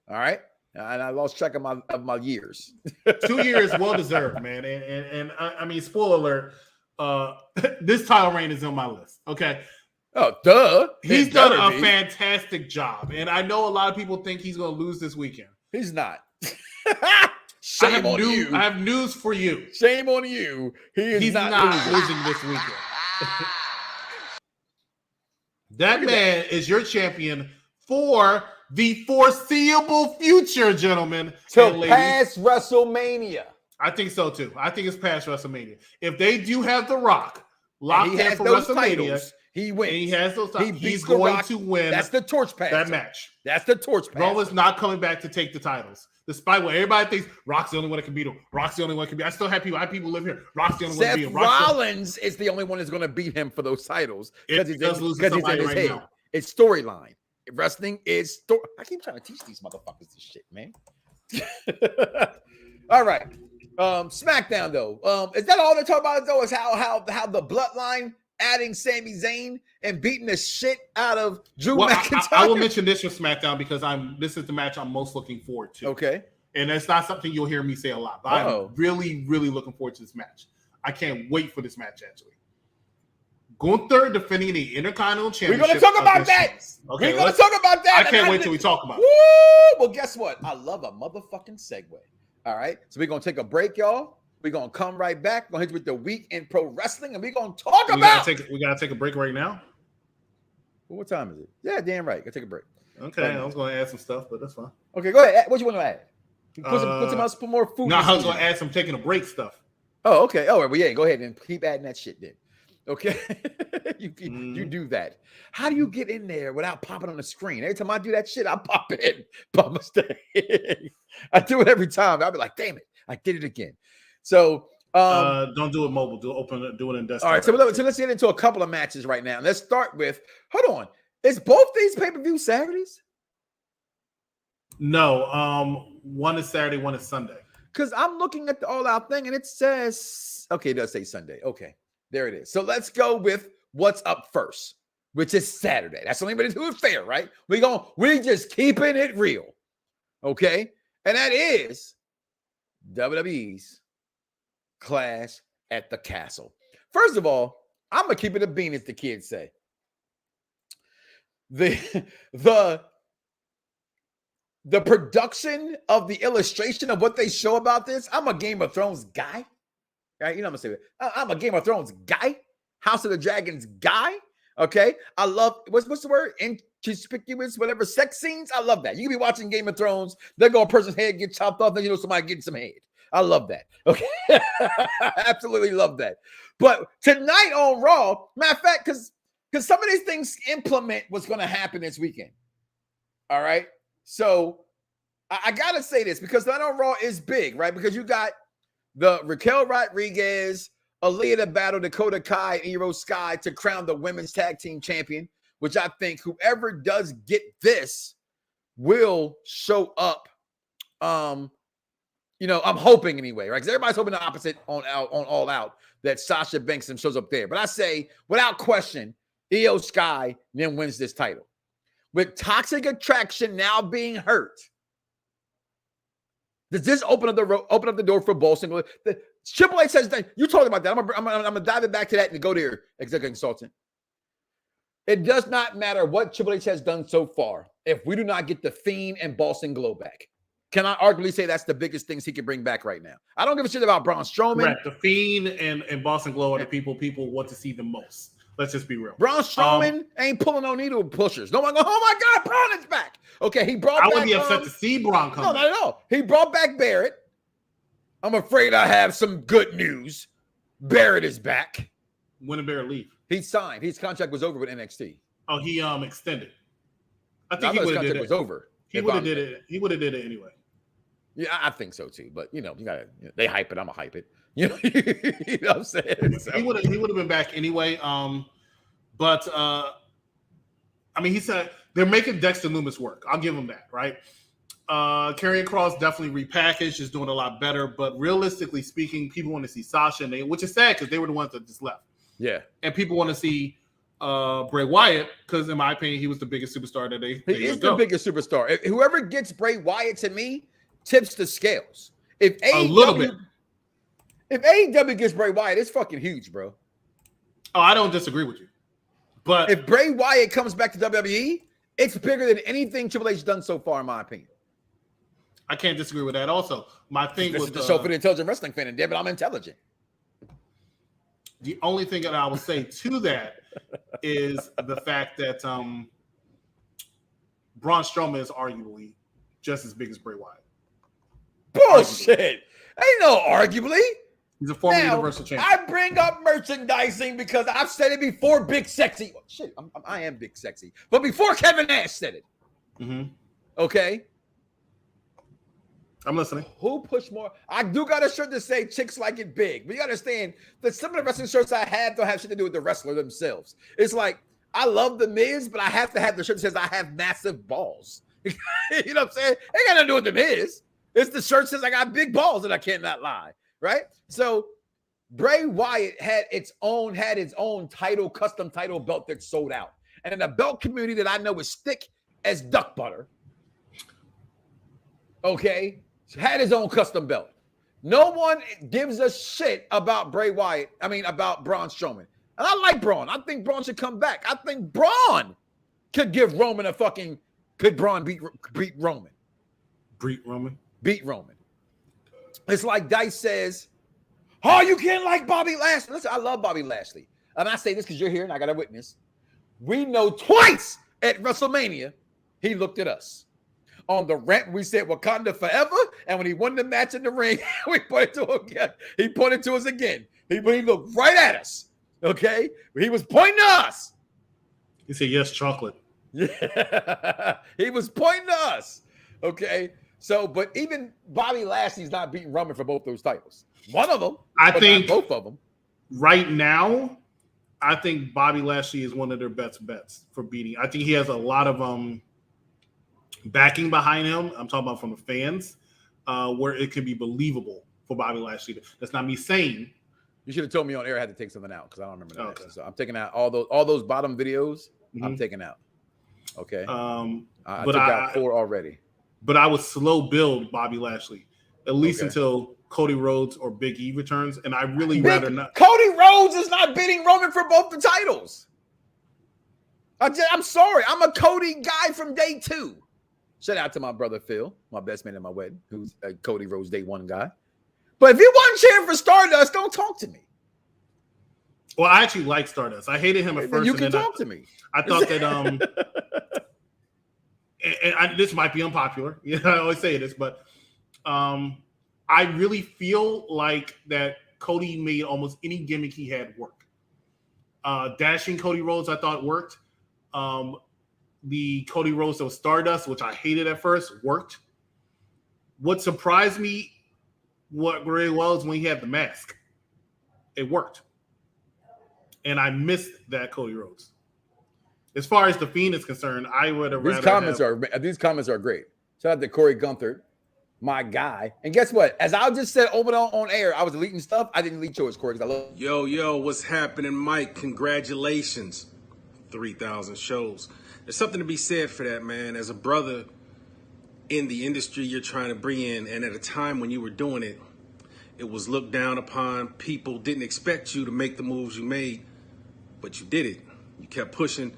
All right? And I lost track of my years.
2 years, well deserved, man. And I mean, spoiler alert, this title reign is on my list. Okay.
Oh, duh.
He's done a fantastic job. And I know a lot of people think he's going to lose this weekend.
He's not.
Shame on you. I have news for you.
Shame on you. He's not
losing this weekend. That man is your champion for the foreseeable future, gentlemen.
Till past WrestleMania.
I think so too. I think it's past WrestleMania. If they do have The Rock locked in for WrestleMania,
titles, he wins.
And he has those titles. He's going to win.
That's the torch pass.
That match.
That's the torch pass.
Roman's not coming back to take the titles. Despite what everybody thinks, Rock's the only one that can beat him. Rock's the only one that can beat him. I still have people. I have people live here. Rock's the only one that can beat him.
Rollins is the only one that's going to beat him for those titles because he's in his head.
Now.
It's storyline. Wrestling is story. I keep trying to teach these motherfuckers this shit, man. All right. SmackDown though. Is that all they're talking about though? Is how the bloodline adding Sami Zayn and beating the shit out of Drew McIntyre?
I will mention this for SmackDown because this is the match I'm most looking forward to.
Okay.
And it's not something you'll hear me say a lot, but I'm really, really looking forward to this match. I can't wait for this match, actually. Gunther defending the Intercontinental Championship.
We're going to talk about that.
Okay,
we're going to talk about that.
I can't wait till we talk about it.
Woo! Well, guess what? I love a motherfucking segue. All right. So we're going to take a break, y'all. We're going to come right back. We're going to hit you with the week in pro wrestling, and we're going to talk about.
We got to take a break right now.
Well, what time is it? Yeah, damn right. Gotta take a break.
Okay, I was going to add some stuff, but that's fine.
Okay, go ahead. What you want to add? Put more food.
No, I was going to add some taking a break stuff.
Oh, okay. Oh, well, yeah. Go ahead and keep adding that shit then. Okay, you do that. How do you get in there without popping on the screen? Every time I do that shit, I pop in by mistake. I do it every time. I'll be like, damn it, I did it again. So
don't do it mobile. Do it in desktop.
All right, so let's get into a couple of matches right now. Let's start with. Hold on, is both these pay-per-view Saturdays?
No, one is Saturday, one is Sunday.
Because I'm looking at the All Out thing and it says, okay, it does say Sunday. Okay, there it is. So let's go with what's up first, which is Saturday. That's the only way to do it fair, right? We just keeping it real, okay? And that is WWE's Clash at the Castle. First of all, I'm gonna keep it a bean, as the kids say. The production of the illustration of what they show about this, I'm a Game of Thrones guy. Right? You know what I'm going to say? I'm a Game of Thrones guy. House of the Dragons guy. Okay? I love, what's the word? Inconspicuous, whatever, sex scenes. I love that. You can be watching Game of Thrones. There go a person's head get chopped off, then you know somebody getting some head. I love that. Okay? Absolutely love that. But tonight on Raw, matter of fact, because some of these things implement what's going to happen this weekend. All right? So I got to say this because the night on Raw is big, right? Because you got the Raquel Rodriguez, Aaliyah to battle Dakota Kai and Io Sky to crown the women's tag team champion, which I think whoever does get this will show up. I'm hoping anyway, right? Because everybody's hoping the opposite on All Out, that Sasha Banks shows up there. But I say, without question, Io Sky then wins this title. With Toxic Attraction now being hurt, does this open up the door for Bolson? The Triple H says that you talked about that. I'm gonna dive it back to that and go there, executive consultant. It does not matter what Triple H has done so far if we do not get the Fiend and Boston Glow back. Can I arguably say that's the biggest things he can bring back right now? I don't give a shit about Braun Strowman.
Right. The Fiend and Boston Glow are the people want to see the most. Let's just be real.
Braun Strowman ain't pulling no needle pushers. No one go, oh my God, Braun is back. Okay, he brought back.
I wouldn't be upset to see Braun come.
No, not at all. He brought back Barrett. I'm afraid I have some good news. Barrett is back.
When did Barrett leave?
He signed. His contract was over with NXT.
Oh, he extended. I
think
his contract
was over.
He would have did it. He would have did it anyway.
Yeah, I think so too. But you gotta. They hype it. I'm gonna hype it. You know what I'm saying? So. He would
have been back anyway. But he said they're making Dexter Lumis work. I'll give him that, right? Karrion Kross definitely repackaged, is doing a lot better. But realistically speaking, people want to see Sasha, which is sad because they were the ones that just left.
Yeah.
And people want to see Bray Wyatt because, in my opinion, he was the biggest superstar that they
He is the biggest superstar. Whoever gets Bray Wyatt to me tips the scales. If AEW gets Bray Wyatt, it's fucking huge, bro.
Oh, I don't disagree with you. But
if Bray Wyatt comes back to WWE, it's bigger than anything Triple H done so far, in my opinion.
I can't disagree with that. Also, my thing
this
with
is the show for the intelligent wrestling fan, and damn it, I'm intelligent.
The only thing that I will say to that is the fact that Braun Strowman is arguably just as big as Bray Wyatt.
Bullshit! Ain't no arguably.
He's a former Universal Champion.
I bring up merchandising because I've said it before. Big Sexy. Oh, shit, I am Big Sexy. But before Kevin Nash said it.
Mm-hmm.
Okay.
I'm listening.
Who pushed more? I do got a shirt that say "Chicks Like It Big," but you understand that some of the wrestling shirts I have don't have shit to do with the wrestler themselves. It's like I love the Miz, but I have to have the shirt that says I have massive balls. You know what I'm saying? Ain't got nothing to do with the Miz. It's the shirt that says I got big balls and I cannot lie. Right? So Bray Wyatt had his own custom title belt that sold out. And in a belt community that I know is thick as duck butter, okay, had his own custom belt. No one gives a shit about about Braun Strowman. And I like Braun. I think Braun should come back. I think Braun could give Roman a fucking. Could Braun beat Roman? Beat Roman. It's like Dice says, oh, you can't like Bobby Lashley. Listen, I love Bobby Lashley. And I say this because you're here and I got a witness. We know twice at WrestleMania, he looked at us. On the rant, we said Wakanda forever. And when he won the match in the ring, we pointed to him again. He pointed to us again. He looked right at us. Okay? He was pointing to us.
He said, yes, chocolate.
Yeah. He was pointing to us. Okay? So, but even Bobby Lashley's not beating Roman for both those titles. One of them.
I think
both of them.
Right now, I think Bobby Lashley is one of their best bets for beating. I think he has a lot of backing behind him. I'm talking about from the fans, where it could be believable for Bobby Lashley. That's not me saying.
You should have told me on air I had to take something out because I don't remember that. Okay. So I'm taking out all those bottom videos. Mm-hmm. I'm taking out. Okay. I took out 4 already.
But I would slow build Bobby Lashley, at least until Cody Rhodes or Big E returns. And I really rather not.
Cody Rhodes is not beating Roman for both the titles. I'm sorry. I'm a Cody guy from day 2. Shout out to my brother Phil, my best man at my wedding, who's a Cody Rhodes day 1 guy. But if you weren't cheering for Stardust, don't talk to me.
Well, I actually like Stardust. I hated him at first.
You can talk to me.
I thought that this might be unpopular. I always say this, but I really feel like that Cody made almost any gimmick he had work. Dashing Cody Rhodes, I thought worked. The Cody Rhodes that was Stardust, which I hated at first, worked. What surprised me very well is when he had the mask. It worked. And I missed that Cody Rhodes. As far as the Fiend is concerned, I would have
these comments are great. Shout out to Corey Gunther, my guy. And guess what? As I just said over on air, I was deleting stuff. I didn't delete yours, Corey, because I love.
Yo, what's happening, Mike? Congratulations. 3,000 shows. There's something to be said for that, man. As a brother in the industry you're trying to bring in, and at a time when you were doing it, it was looked down upon. People didn't expect you to make the moves you made, but you did it. You kept pushing.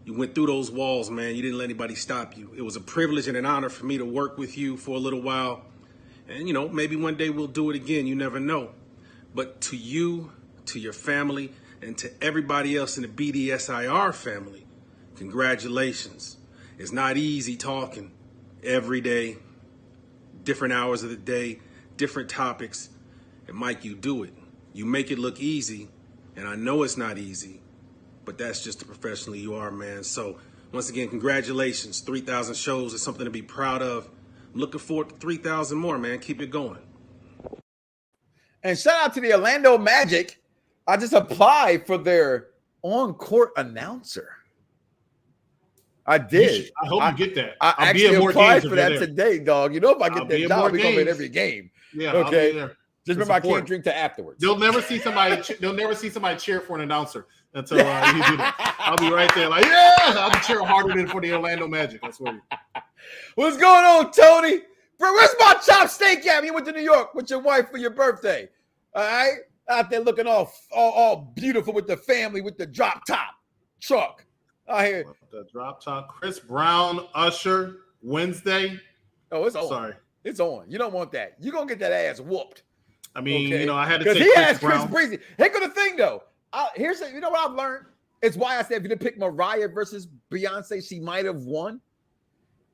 You went through those walls, man. You didn't let anybody stop you. It was a privilege and an honor for me to work with you for a little while. And, maybe one day we'll do it again. You never know. But to you, to your family, and to everybody else in the BDSIR family, congratulations. It's not easy talking every day, different hours of the day, different topics. And Mike, you do it. You make it look easy. And I know it's not easy, but that's just the professional you are, man. So once again, congratulations. 3,000 shows is something to be proud of. I'm looking forward to 3,000 more, man. Keep it going.
And shout out to the Orlando Magic. I just applied for their on-court announcer. I did.
I hope you get that.
I actually applied for that today, dog. If I get that job, we're gonna win every game.
Yeah.
Okay. Just remember, I can't drink till afterwards.
They'll never see somebody. They'll never see somebody cheer for an announcer until you do that. I'll be right there, like, yeah. I'll be cheering harder than for the Orlando Magic. I swear.
What's going on, Tony? Bro, where's my chopped steak at? You went to New York with your wife for your birthday. All right, out there looking all beautiful with the family with the drop top truck. I hear
the drop top. Chris Brown, Usher, Wednesday.
Oh, it's on.
Sorry,
it's on. You don't want that. You're gonna get that ass whooped.
I mean, I had to take
he
Chris
has
Brown.
Chris Breezy. Here go the thing, though. You know what I've learned? It's why I said if you didn't pick Mariah versus Beyonce, she might have won.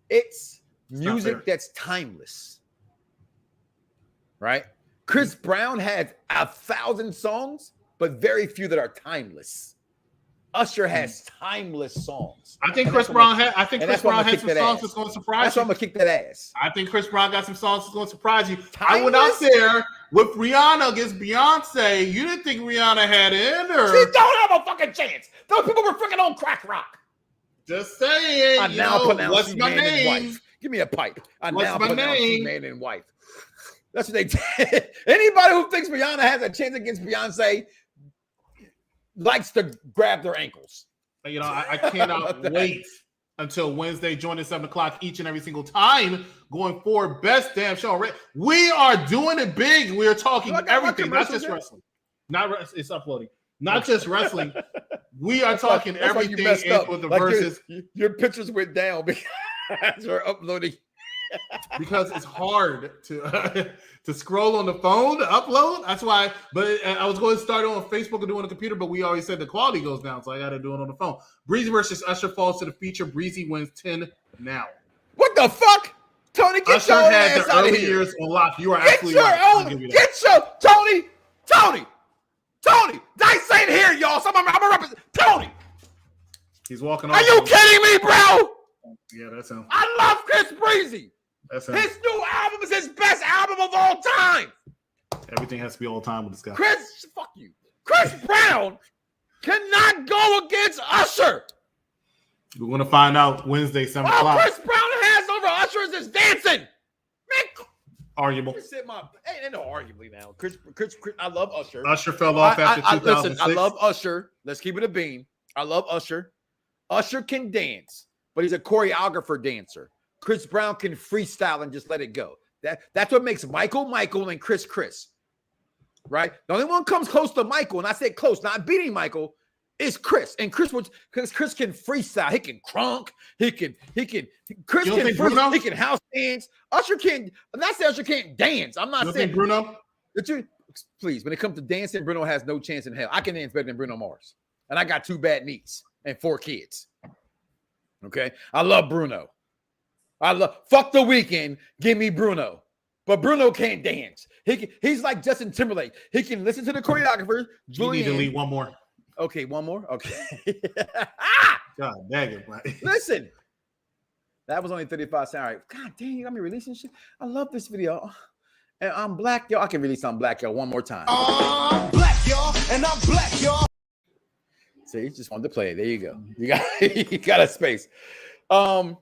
It's music that's timeless, right? Chris Brown had 1,000 songs, but very few that are timeless. Usher has timeless songs.
I think Chris Brown had some songs that's going to surprise you.
That's why I'm going to kick that ass.
I think Chris Brown got some songs that's going to surprise you. I went out there with Rihanna against Beyonce. You didn't think Rihanna had it in her.
She don't have a fucking chance. Those people were freaking on crack rock.
Just saying.
I now pronounce
what's my
man
name?
and wife. Give me a pipe.
What's my name?
Man and wife. That's what they did. Anybody who thinks Rihanna has a chance against Beyonce likes to grab their ankles.
I cannot wait until Wednesday. Join us 7 o'clock each and every single time going forward. Best damn show. We are doing it big. We are talking everything, not just wrestling. It's uploading. not just wrestling. We are talking
that's why you
everything
messed up.
with the
Like
verses.
Your pictures went down because you're uploading.
Because it's hard to to scroll on the phone to upload. That's why. But I was going to start on Facebook and do it on the computer, but we already said the quality goes down, so I got to do it on the phone. Breezy versus Usher falls to the feature. Breezy wins 10 now.
What the fuck? Tony, get
Usher
your own
had
ass
the
out of
early
here.
years on lock. You are
Get
absolutely
your
right. I'll
own.
give you that.
Get your Tony. Dice ain't here, y'all. I'm a represent. Tony,
He's walking off.
are you kidding me, bro?
Yeah, that's him.
I love Chris Breezy.
That's him.
His new album is his best album of all time.
Everything has to be all time with this guy.
Fuck you. Chris Brown cannot go against Usher.
We're going to find out Wednesday, 7
All
o'clock.
Chris Brown has over Usher is his dancing. Man,
Arguable.
ain't no arguably now. Chris, I love Usher.
Usher fell off after 2006.
Listen, I love Usher. Let's keep it a bean. I love Usher. Usher can dance, but he's a choreographer dancer. Chris Brown can freestyle and just let it go. That's what makes Michael and Chris. Right? The only one comes close to Michael, and I said close, not beating Michael, is Chris. And Chris can freestyle. He can crunk. Chris can freestyle. He can house dance. Usher can't. I'm not saying Usher can't dance. I'm not saying
Bruno.
Please, when it comes to dancing, Bruno has no chance in hell. I can dance better than Bruno Mars. And I got 2 bad knees and 4 kids. Okay? I love Bruno. Fuck the Weeknd. Give me Bruno. But Bruno can't dance. He's like Justin Timberlake. He can listen to the choreographers.
You need to leave one more.
Okay, one more? Okay.
God dang it, man.
Listen. That was only 35 cents. All right. God dang, you got me releasing shit. I love this video. And I'm black, y'all. I can release I'm black, y'all, one more time.
I'm black, y'all, and I'm black, y'all.
See, you just wanted to play it. There you go. You got a space. But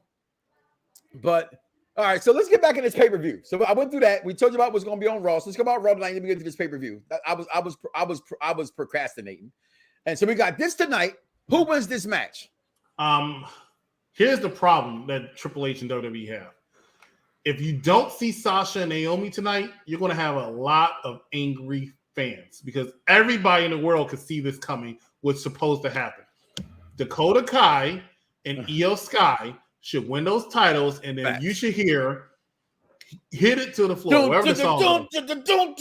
all right, so let's get back in this pay-per-view. So I went through that. We told you about what's going to be on Raw. So let's go about Raw tonight. Let me get to this pay-per-view. I was procrastinating, and so we got this tonight. Who wins this match?
Here's the problem that Triple H and WWE have. If you don't see Sasha and Naomi tonight, you're going to have a lot of angry fans because everybody in the world could see this coming. What's supposed to happen? Dakota Kai and Io Sky should win those titles, and then you should hear hit it to the floor, wherever the song is.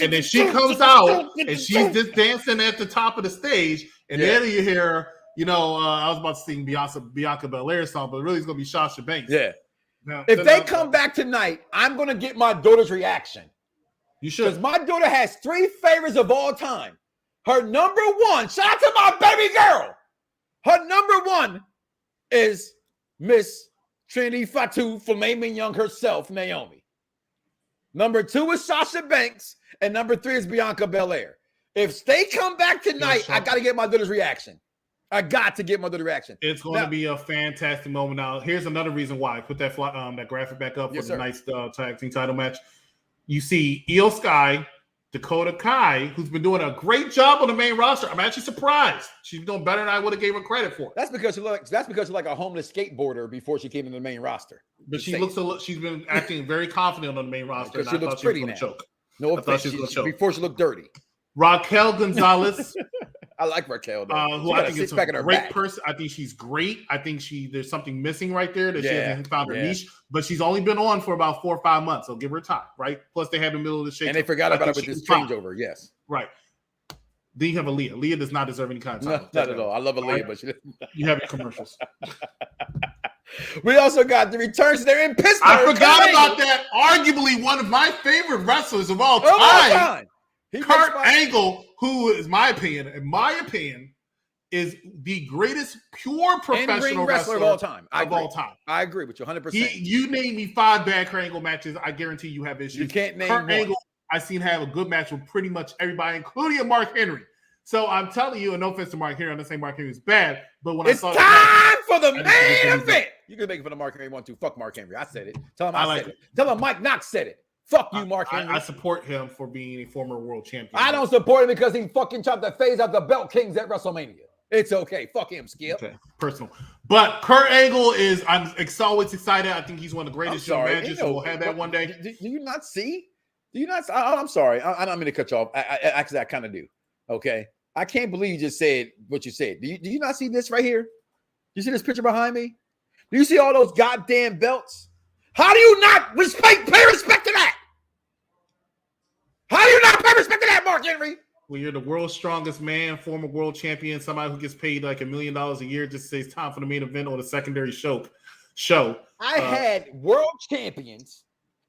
And then she comes out and she's just dancing at the top of the stage, and then you hear, I was about to sing Bianca Belair's song, but really it's gonna be Sasha Banks.
Yeah. Now, if they come back tonight, I'm gonna get my daughter's reaction.
You should,
because my daughter has 3 favorites of all time. Her number 1, shout out to my baby girl. Her number 1 is Miss Trinity Fatu Flaming Young herself, Naomi. Number 2 is Sasha Banks, and number 3 is Bianca Belair. If they come back tonight, I got to get my daughter's reaction. I got to get my daughter's reaction.
It's going to be a fantastic moment. Now, here's another reason why. Put that that graphic back up for the nice tag team title match. You see Io Sky, Dakota Kai, who's been doing a great job on the main roster. I'm actually surprised. She's doing better than I would have gave her credit for.
That's because she's like a homeless skateboarder before she came into the main roster.
But she's been acting very confident on the main roster.
Because she looks pretty now.
Choke.
No offense, before she looked dirty.
Raquel Gonzalez.
I like Raquel,
who I think is a great person. I think she's great. I think there's something missing right there that she hasn't found her niche. But she's only been on for about 4 or 5 months, so give her time, right? Plus, they had the middle of the shake.
And they forgot about it with this changeover, yes.
Right. Then you have Aaliyah. Aaliyah does not deserve any kind of title.
Not at all. I love Aaliyah, but she doesn't.
You have your commercials.
We also got the returns there in Pittsburgh.
I forgot about that. Arguably one of my favorite wrestlers of all time. Kurt Angle, who is in my opinion, is the greatest pure professional wrestler of all time. I agree with you 100%. You name me 5 bad Kurt Angle matches, I guarantee you have issues.
You can't name
Kurt Angle. I've seen have a good match with pretty much everybody, including Mark Henry. So I'm telling you, and no offense to Mark Henry, I'm not saying Mark Henry is bad, but when
it's
I saw
time for the main event. You can make it for the Mark Henry 1-2. Fuck Mark Henry. I said it. Tell him I said it. Tell him Mike Knoxxx said it. Fuck you, Mark Henry.
I support him for being a former world champion.
I don't support him because he fucking tried to phase out the belt kings at WrestleMania. It's okay. Fuck him, Skip.
Okay, personal. But Kurt Angle I'm always excited. I think he's one of the greatest show managers. We'll have that one day.
Do you not see? Do you not? I'm sorry. I don't mean to cut you off. Actually, I kind of do. Okay. I can't believe you just said what you said. Do you not see this right here? You see this picture behind me? Do you see all those goddamn belts? How do you not pay respect to that? How do you not pay respect to that, Mark Henry?
Well, you're the world's strongest man, former world champion, somebody who gets paid like $1 million a year just to say it's time for the main event or the secondary show.
I had world champions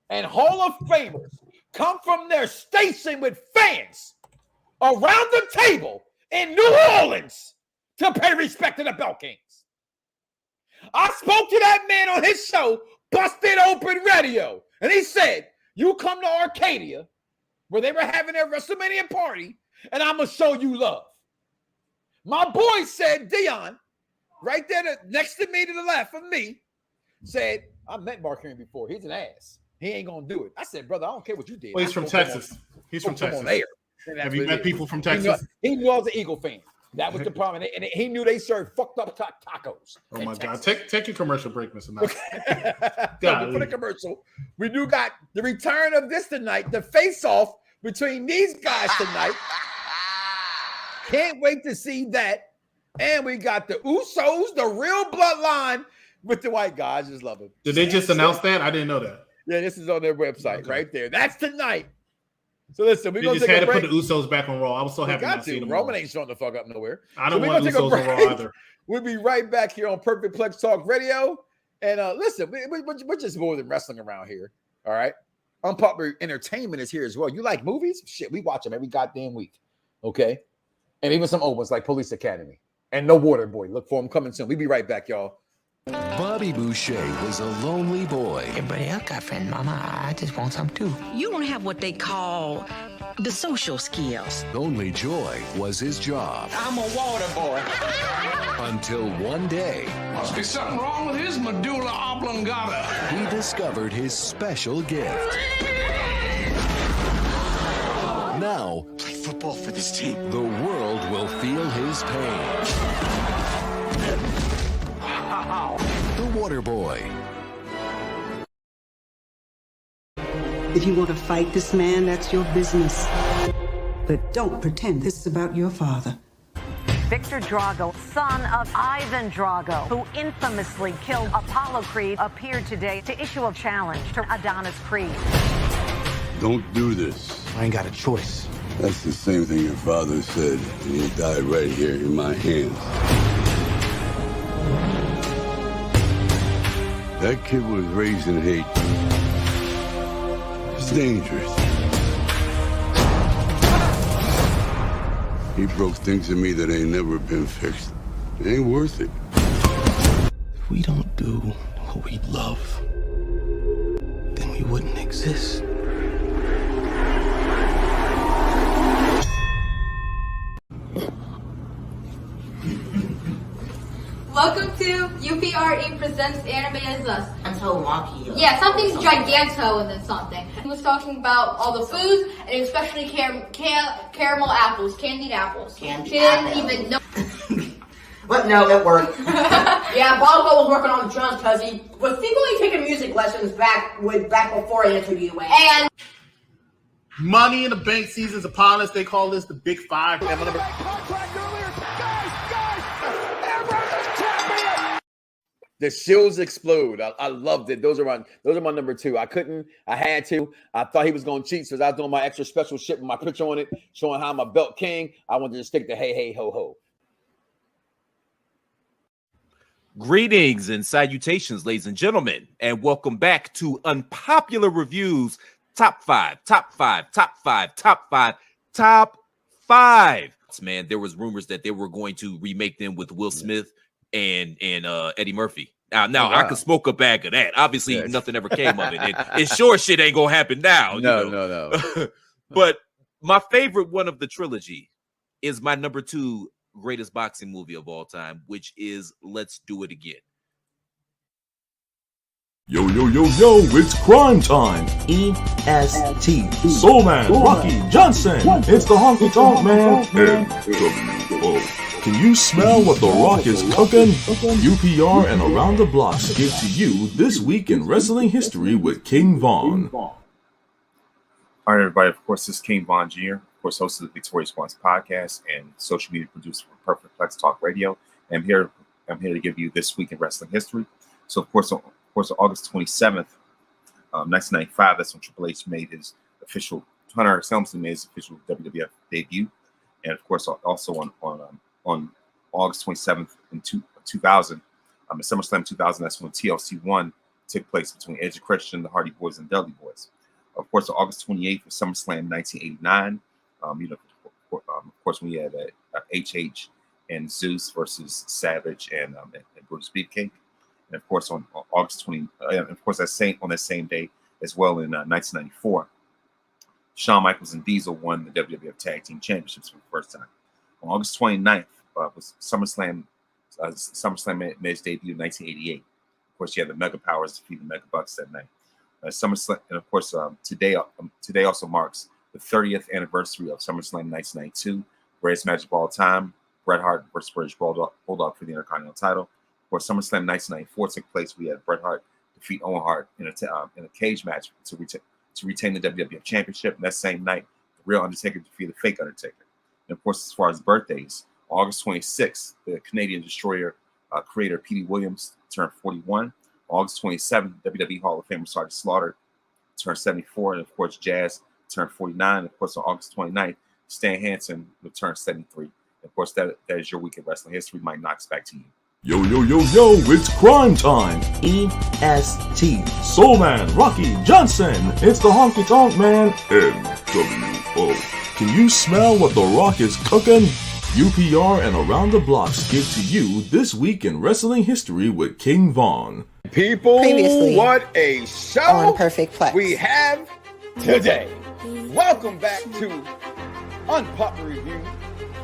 and Hall of Famers come from their station with fans around the table in New Orleans to pay respect to the Belt Kings. I spoke to that man on his show, Busted Open Radio, and he said, you come to Arcadia, where they were having their WrestleMania party, and I'm going to show you love. My boy said, Dion, right there next to me to the left of me, said, I met Mark Henry before. He's an ass. He ain't going to do it. I said, brother, I don't care what you did.
Well, he's from Texas. He's from Texas. Have you met people from Texas?
He knew I was an Eagle fan. That was the problem. And he knew they served fucked up tacos.
Oh, my God. Take your commercial break, Mr. Knox.
So for the commercial, we do got the return of this tonight, the face-off between these guys tonight. Can't wait to see that. And we got the Usos, the real bloodline with the white guys. Just love it.
Did they just announce that? I didn't know that.
Yeah, this is on their website right there. That's tonight. So listen, we're going
to had to put the Usos back on Raw. I was so happy to see them.
Roman ain't showing the fuck up nowhere.
I don't want Usos on Raw either.
We'll be right back here on Perfect Plex Talk Radio. And listen, we're just more than wrestling around here. All right. Unpopular entertainment is here as well. You like movies? Shit, we watch them every goddamn week. Okay. And even some old ones like Police Academy and No Water Boy. Look for them coming soon. We'll be right back, y'all.
Bobby Boucher was a lonely boy.
Everybody else got friend, Mama. I just want some too.
You don't have what they call the social skills.
Only joy was his job.
I'm a water boy.
Until one day,
must be something wrong with his medulla oblongata.
He discovered his special gift. Now,
play football for this team.
The world will feel his pain. The Water Boy.
If you want to fight this man, that's your business. But don't pretend this is about your father.
Victor Drago, son of Ivan Drago, who infamously killed Apollo Creed, appeared today to issue a challenge to Adonis Creed.
Don't do this.
I ain't got a choice.
That's the same thing your father said, and he died right here in my hands. That kid was raised in hate. It's dangerous. He broke things in me that ain't never been fixed. It ain't worth it.
If we don't do what we love, then we wouldn't exist.
Welcome to UPR-E presents Anime Is Us.
I'm so lucky.
Yeah, something's giganto and then something. He was talking about all the foods and especially caramel apples, candied apples. She didn't even know.
But no, it worked. Yeah, Bongo was working on drums because he was secretly taking music lessons back before he entered UA.
And
Money in the Bank season's upon us. They call this the Big Five.
The Shields explode. I loved it. Those are my number two. I had to. I thought he was going to cheat, so I was doing my extra special shit with my picture on it, showing how I'm a belt king. I wanted to stick to hey, hey, ho, ho.
Greetings and salutations, ladies and gentlemen, and welcome back to Unpopular Reviews Top 5. Man, there was rumors that they were going to remake them with Will Smith and Eddie Murphy. Now I could smoke a bag of that. Obviously, nothing ever came of it. And sure shit ain't gonna happen now.
No.
But my favorite one of the trilogy is my number 2 greatest boxing movie of all time, which is Let's Do It Again.
Yo, it's crime time.
EST.
Soul Man, Rocky, Johnson. It's the honky tonk man. NWO. Can you smell what The Rock is cooking? UPR and Around the Blocks give to you This Week in Wrestling History with King Von.
All right, everybody. Of course, this is King Von Jr. of course, host of the Victorious Ones podcast and social media producer for Perfect Plex Talk Radio. I'm here to give you this week in wrestling history. So, of course, on August 27th, 1995, that's when Triple H made his official, Hunter Helmsley made his official WWF debut. And, of course, also on August 27th in 2000, in SummerSlam 2000, that's when TLC 1 took place between Edge and Christian, the Hardy Boys, and Dudley Boys. Of course, on August 28th for SummerSlam 1989, of course, we had HH and Zeus versus Savage and Brutus Beefcake. And of course, on August 20, of course, on that same day as well in 1994, Shawn Michaels and Diesel won the WWF Tag Team Championships for the first time. On August 29th was SummerSlam made its debut in 1988. Of course, you had the Mega Powers defeat the Mega Bucks that night. SummerSlam, and of course, today also marks the 30th anniversary of SummerSlam 1992, greatest match of all time. Bret Hart versus British Bulldog for the Intercontinental title. Of course, SummerSlam 1994 took place. We had Bret Hart defeat Owen Hart in a cage match to retain the WWF Championship. And that same night, the real Undertaker defeated the fake Undertaker. And of course, as far as birthdays, August 26th, the Canadian Destroyer creator Petey Williams turned 41. August 27th, WWE Hall of Famer Sergeant Slaughter turned 74. And of course, Jazz turned 49. And of course, on August 29th, Stan Hansen would turn 73. And of course, that is your week in wrestling history. Mike Knoxxx, back to you.
Yo, it's crime time.
EST.
Soul Man, Rocky Johnson. It's the Honky Tonk Man. NWO. Can you smell what The Rock is cooking? UPR and Around the Blocks give to you this week in wrestling history with King Von.
People,
Previously
what a show
on Perfect Plex
we have today. Welcome back to Unpopular Review,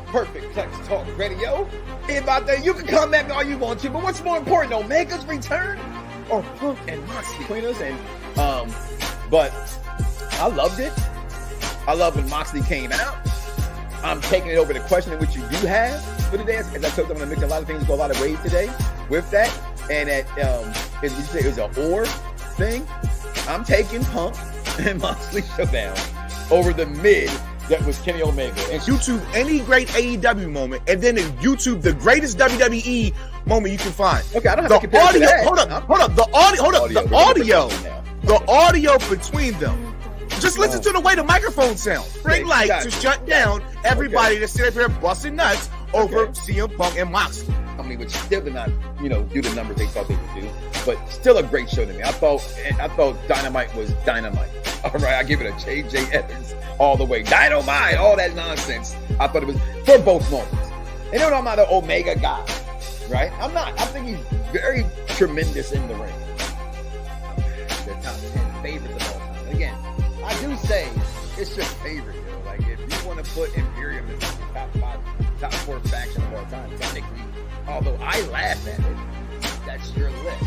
Perfect Plex Talk Radio. About that, you can come at me all you want to, but what's more important, Omega's return or Punk and Moxley between us? And but I loved it. I love when Moxley came out. I'm taking it over the question in which you do have for today. As I told you, I'm going to mix a lot of things go a lot of ways today with that. And at as we say, it was an or thing. I'm taking Punk and Moxley Showdown over the mid that was Kenny Omega.
And YouTube any great AEW moment, and then in YouTube the greatest WWE moment you can find.
Okay, I don't have to compare
audio.
to that.
Hold up. The audio between them. Just listen to the way the microphone sounds. Bring light to shut down everybody that's sitting up here busting nuts over CM Punk and Moxley.
I mean, which still did not, do the numbers they thought they would do, but still a great show to me. I thought Dynamite was Dynamite. All right, I give it a J.J. Evans all the way. Dynamite, all that nonsense. I thought it was for both moments. And I'm not an Omega guy, right? I'm not. I think he's very tremendous in the ring. The top 10 favorites of all time. Again, I do say it's your favorite. Like, if you want to put Imperium in the top 4 faction of all time, technically, although I laugh at it, that's your list.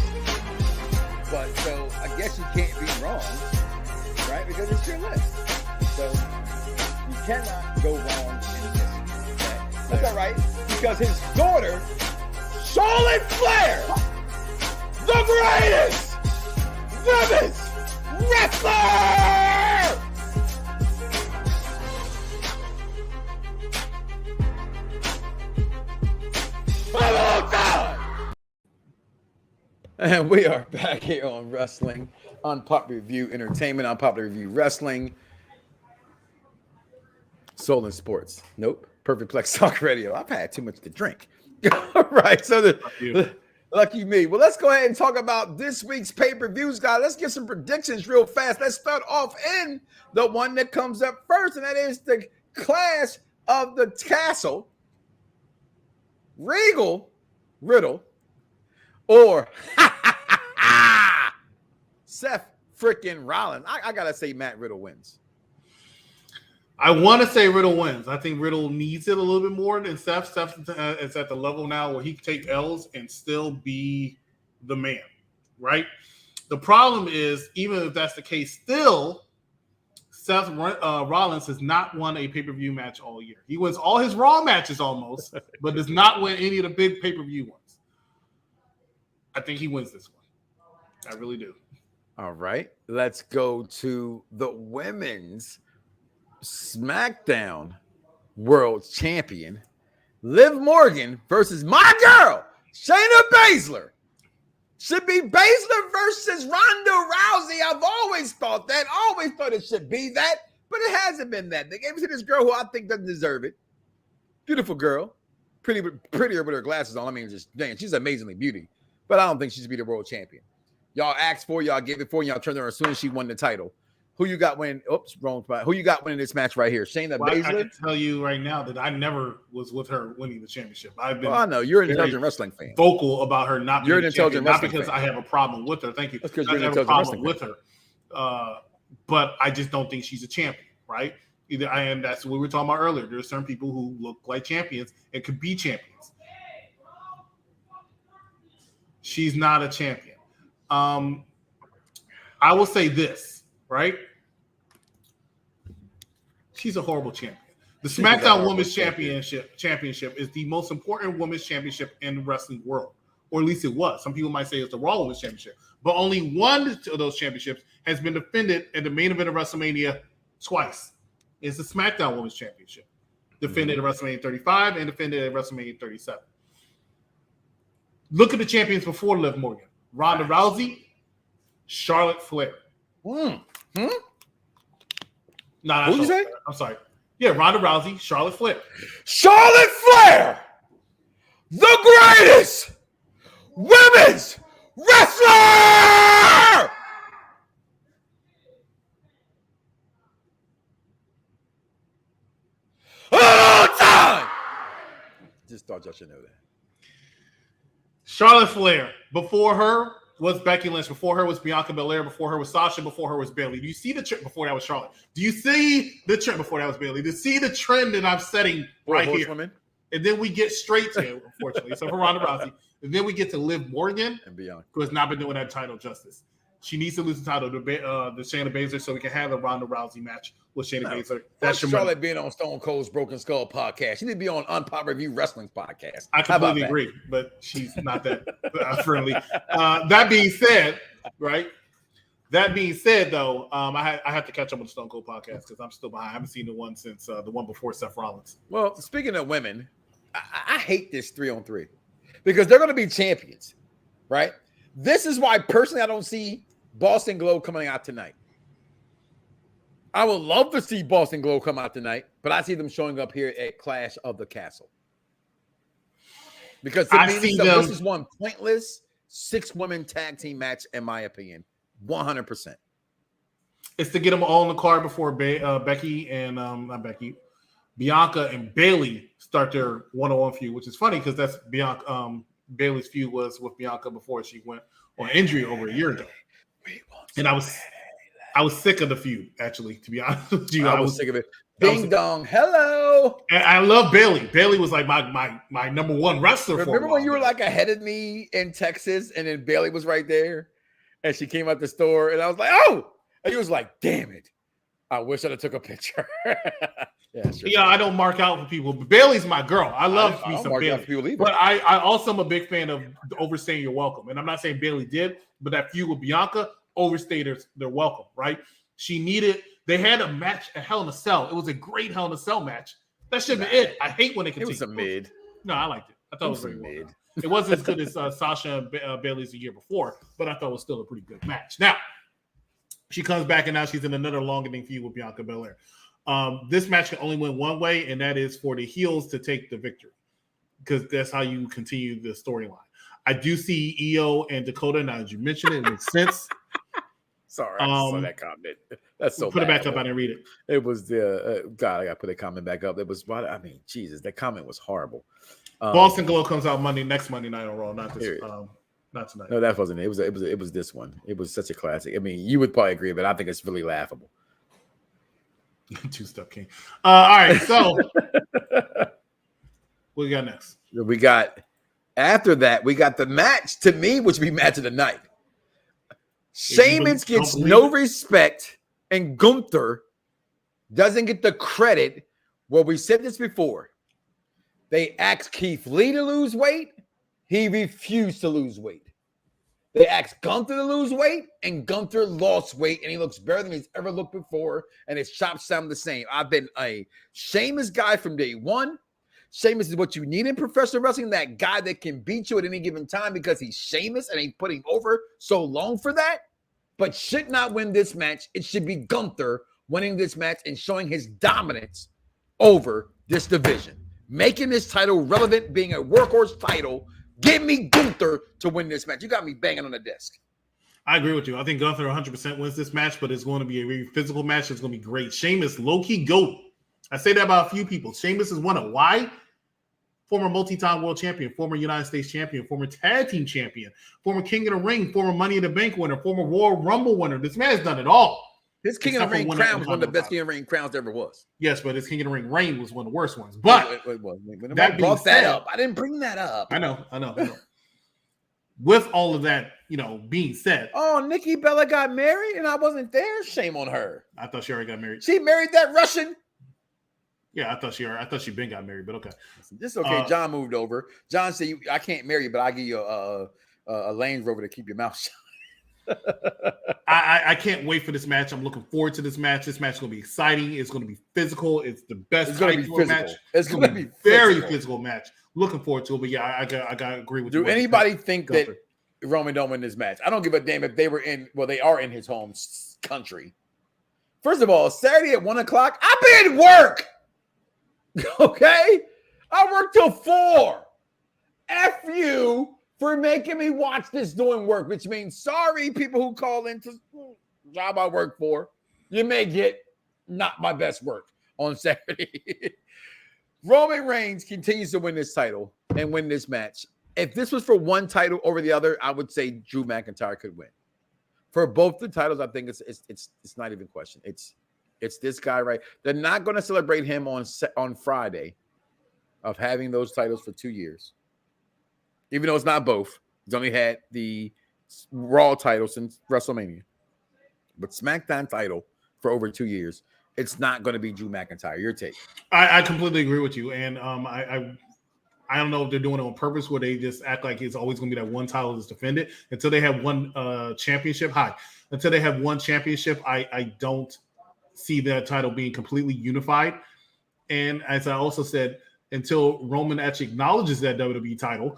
But so I guess you can't be wrong, right? Because it's your list. So you cannot go wrong in this. Okay? That's all right, because his daughter, Charlotte Flair, the greatest women's wrestler! And we are back here on Wrestling Unpopular Review Entertainment, Unpopular Review Wrestling, Soul and Sports. Nope. Perfect Plex Talk Radio. I've had too much to drink. All right. So lucky me. Well, let's go ahead and talk about this week's pay-per-views, guys. Let's get some predictions real fast. Let's start off in the one that comes up first, and that is the Clash of the Castle. Regal, Riddle, or Seth freaking Rollins. I gotta say Matt Riddle wins.
I want to say Riddle wins. I think Riddle needs it a little bit more than Seth. Seth is at the level now where he can take L's and still be the man, right? The problem is, even if that's the case, still, Seth Rollins has not won a pay-per-view match all year. He wins all his Raw matches almost, but does not win any of the big pay-per-view ones. I think he wins this one. I really do.
All right. Let's go to the women's SmackDown World Champion Liv Morgan versus my girl Shayna Baszler. Should be Baszler versus Ronda Rousey. I've always thought that. Always thought it should be that, but it hasn't been that. They gave it to this girl who I think doesn't deserve it. Beautiful girl, prettier with her glasses on. I mean, just dang, she's amazingly beauty, but I don't think she should be the world champion. Y'all asked for, y'all gave it for, y'all turned her as soon as she won the title. Who you got winning? Oops, wrong spot. Who you got winning this match right here? Shayna Baszler?
I can tell you right now that I never was with her winning the championship. I've been.
I know you're an intelligent wrestling fan.
Vocal about her not.
You're an intelligent wrestling
not because
fan.
I have a problem with her. Thank you.
That's because
I
you're an
have a
intelligent
problem with her. But I just don't think she's a champion, right? And that's what we were talking about earlier. There's certain people who look like champions and could be champions. She's not a champion. I will say this, right? She's a horrible champion. The SmackDown Women's Championship is the most important women's championship in the wrestling world, or at least it was. Some people might say it's the Raw Women's Championship, but only one of those championships has been defended at the main event of WrestleMania twice. It's the SmackDown Women's Championship, defended at WrestleMania 35 and defended at WrestleMania 37. Look at the champions before Liv Morgan: Ronda Rousey, Charlotte Flair. Who you say? I'm sorry. Yeah, Ronda Rousey, Charlotte Flair.
Charlotte Flair, the greatest women's wrestler. All time. Just thought y'all should know that.
Charlotte Flair. Before her was Becky Lynch. Before her was Bianca Belair. Before her was Sasha. Before her was Bayley. Do you see the trend? Before that was Charlotte. Do you see the trend? Before that was Bayley. Do you see the trend that I'm setting right here?
Women?
And then we get straight to it, unfortunately. So for Ronda Rousey. And then we get to Liv Morgan,
and Bianca,
who has not been doing that title justice. She needs to lose the title to Shayna Baszler so we can have a Ronda Rousey match with Shayna Baszler. That's
Charlotte being on Stone Cold's Broken Skull podcast. She need to be on Unpopular Review Wrestling's podcast.
I completely agree, but she's not that friendly. That being said, right? That being said, though, I have to catch up with the Stone Cold podcast because I'm still behind. I haven't seen the one since the one before Seth Rollins.
Well, speaking of women, I hate this 3-on-3 because they're going to be champions, right? This is why personally I don't see Boston Globe coming out tonight. I would love to see Boston Globe come out tonight, but I see them showing up here at Clash of the Castle. Because to me, this is one pointless 6-woman tag team match, in my opinion. 100%.
It's to get them all on the card before Becky and Bianca and Bayley start their one-on-one feud, which is funny because that's Bianca. Bayley's feud was with Bianca before she went on injury over a year ago. And I was sick of the feud, actually, to be honest with you.
I was sick of it. Ding dong, hello.
And I love Bayley. Bayley was like my number one wrestler.
Remember when you were like ahead of me in Texas, and then Bayley was right there, and she came out the store, and I was like, oh, and he was like, damn it, I wish I'd have took a picture.
Yeah, I don't mark out for people, but Bayley's my girl. I love me some Bayley. But I also am a big fan of overstaying your welcome. And I'm not saying Bayley did, but that feud with Bianca overstayed their welcome, right? They had a match at Hell in a Cell. It was a great Hell in a Cell match. That should have been it. I hate when it continues.
It was a mid.
No, I liked it. I thought it was very mid. It wasn't as good as Sasha and Bayley's the year before, but I thought it was still a pretty good match. Now, she comes back and now she's in another long-ending feud with Bianca Belair. This match can only win one way, and that is for the heels to take the victory because that's how you continue the storyline. I do see Io and Dakota. Now, as you mentioned, it makes sense.
Sorry, I saw that comment. That's so
put
bad.
it back up. I didn't read it.
It was the God. I got to put that comment back up. It was. I mean, Jesus, that comment was horrible.
Boston Glow comes out next Monday night on Raw. Not this. Not tonight.
No, that wasn't it. It was this one. It was such a classic. I mean, you would probably agree, but I think it's really laughable.
Two-step king. All right, so what we got next?
We got after that. We got the match to me, which would be match of the night. Sheamus gets no respect, and Gunther doesn't get the credit. Well, we said this before. They asked Keith Lee to lose weight. He refused to lose weight. They asked Gunther to lose weight, and Gunther lost weight, and he looks better than he's ever looked before, and his chops sound the same. I've been a Sheamus guy from day one. Sheamus is what you need in professional wrestling, that guy that can beat you at any given time because he's Sheamus and he's putting over so long for that, but should not win this match. It should be Gunther winning this match and showing his dominance over this division, making this title relevant, being a workhorse title. Give me Gunther to win this match. You got me banging on the desk.
I agree with you. I think Gunther 100% wins this match, but it's going to be a very physical match. It's going to be great. Sheamus, low-key GOAT. I say that about a few people. Sheamus is one of why? Former multi-time world champion, former United States champion, former tag team champion, former King of the Ring, former Money in the Bank winner, former Royal Rumble winner. This man has done it all.
His King of the Ring crown was one of the best King of the Ring crowns there ever was.
Yes, but his King of the Ring reign was one of the worst ones. But
that brought that up. I didn't bring that up.
I know. With all of that, being said.
Oh, Nikki Bella got married and I wasn't there. Shame on her.
I thought she already got married.
She married that Russian.
Yeah, I thought she been got married, but okay.
This is okay. John moved over. John said, I can't marry you, but I'll give you a Range Rover to keep your mouth shut.
I can't wait for this match. I'm looking forward to this match. This match is going to be exciting. It's going to be physical. It's the best match. It's going to be very physical match. Looking forward to it. But yeah, I got to agree with you.
Do anybody think that Roman don't win this match? I don't give a damn if they were they are in his home country. First of all, Saturday at 1:00, I've been at work. Okay? I work till 4. F you for making me watch this doing work, which means sorry, people who call into job I work for. You may get not my best work on Saturday. Roman Reigns continues to win this title and win this match. If this was for one title over the other, I would say Drew McIntyre could win. For both the titles, I think it's not even a question. It's this guy, right? They're not going to celebrate him on Friday of having those titles for 2 years. Even though it's not both. He's only had the Raw title since WrestleMania. But SmackDown title for over 2 years. It's not going to be Drew McIntyre. Your take.
I completely agree with you. And I don't know if they're doing it on purpose where they just act like it's always going to be that one title that's defended. Until they have one championship. Until they have one championship, I don't see that title being completely unified. And as I also said, until Roman actually acknowledges that WWE title,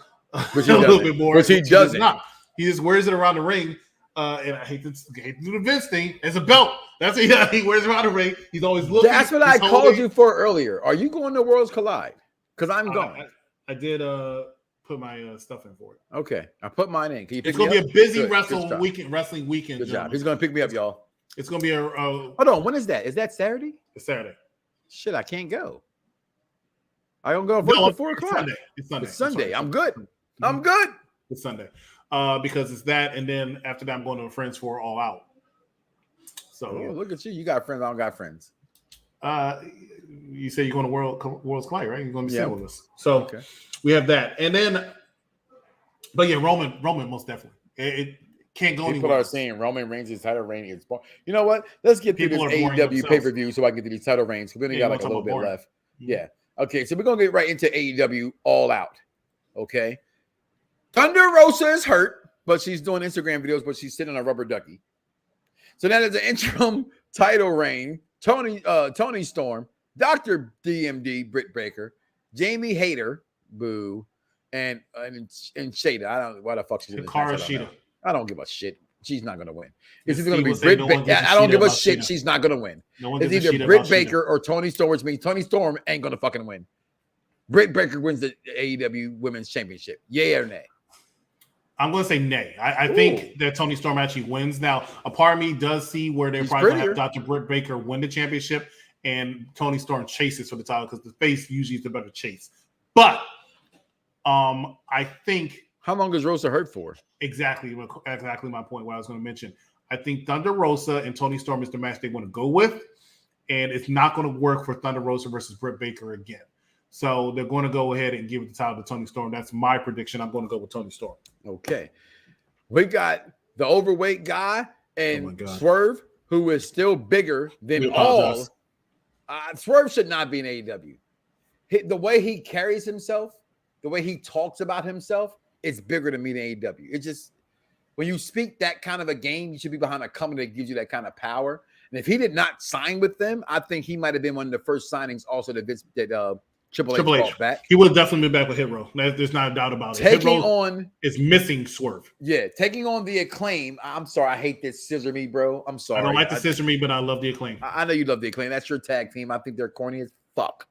which he a little bit more, which he doesn't.
Not. He just wears it around the ring. And I hate to do the Vince thing. It's a belt. That's what he wears around the ring. He's always looking.
That's what I called you for earlier. Are you going to Worlds Collide? Because I'm going.
I did put my stuff in for it.
Okay, I put mine in.
It's going to be a busy wrestling weekend.
Good job. He's going to pick me up, y'all.
It's going to be a.
Hold on. When is that? Is that Saturday?
It's Saturday.
Shit, I can't go. I don't go at 4 o'clock.
It's Sunday.
It's Sunday. I'm good. I'm good.
It's Sunday. Because it's that, and then after that, I'm going to a friend's for All Out. So
look at you. You got friends. I don't got friends.
You say you're going to World's Collide, right? You're going to be sitting with us. So we have that, and then, but yeah, Roman most definitely. It can't go anywhere.
People are saying Roman Reigns' title reign is boring. You know what? Let's get through this AEW pay-per-view so I can get to these title reigns. We only got like a little bit left. Yeah. Okay, so we're gonna get right into AEW All Out. Okay. Thunder Rosa is hurt, but she's doing Instagram videos, but she's sitting on a rubber ducky. So that is an interim title reign. Tony Storm, Dr. DMD, Britt Baker, Jamie Hayter, boo, and Shada. I don't know why the fuck she's in this. I don't give a shit. She's not gonna win. It's either gonna be Britt Baker. I don't give a shit. She's not gonna win. It's either Britt Baker or Tony Storm, which means Tony Storm ain't gonna fucking win. Britt Baker wins the AEW Women's Championship. Yay or nay?
I'm going to say nay. I think that Tony Storm actually wins. Now, a part of me does see where they're probably going to have Dr. Britt Baker win the championship and Tony Storm chases for the title because the face usually is the better chase. But I think...
How long is Rosa hurt for?
Exactly my point, what I was going to mention. I think Thunder Rosa and Tony Storm is the match they want to go with, and it's not going to work for Thunder Rosa versus Britt Baker again. So they're going to go ahead and give it the title to Tony Storm. That's my prediction. I'm going to go with Tony Storm.
Okay. We got the overweight guy and Swerve, who is still bigger than all. Swerve should not be in AEW. The way he carries himself, the way he talks about himself, is bigger than me in AEW. It just, When you speak that kind of a game, you should be behind a company that gives you that kind of power. And if he did not sign with them, I think he might have been one of the first signings also that Triple H brought back.
He would have definitely been back with Hit Row. There's not a doubt about it.
Taking on
is missing Swerve.
Yeah, taking on the Acclaim. I'm sorry, I hate this scissor me, bro. I'm sorry.
I don't like the scissor me, but I love the Acclaim.
I know you love the Acclaim. That's your tag team. I think they're corny as fuck.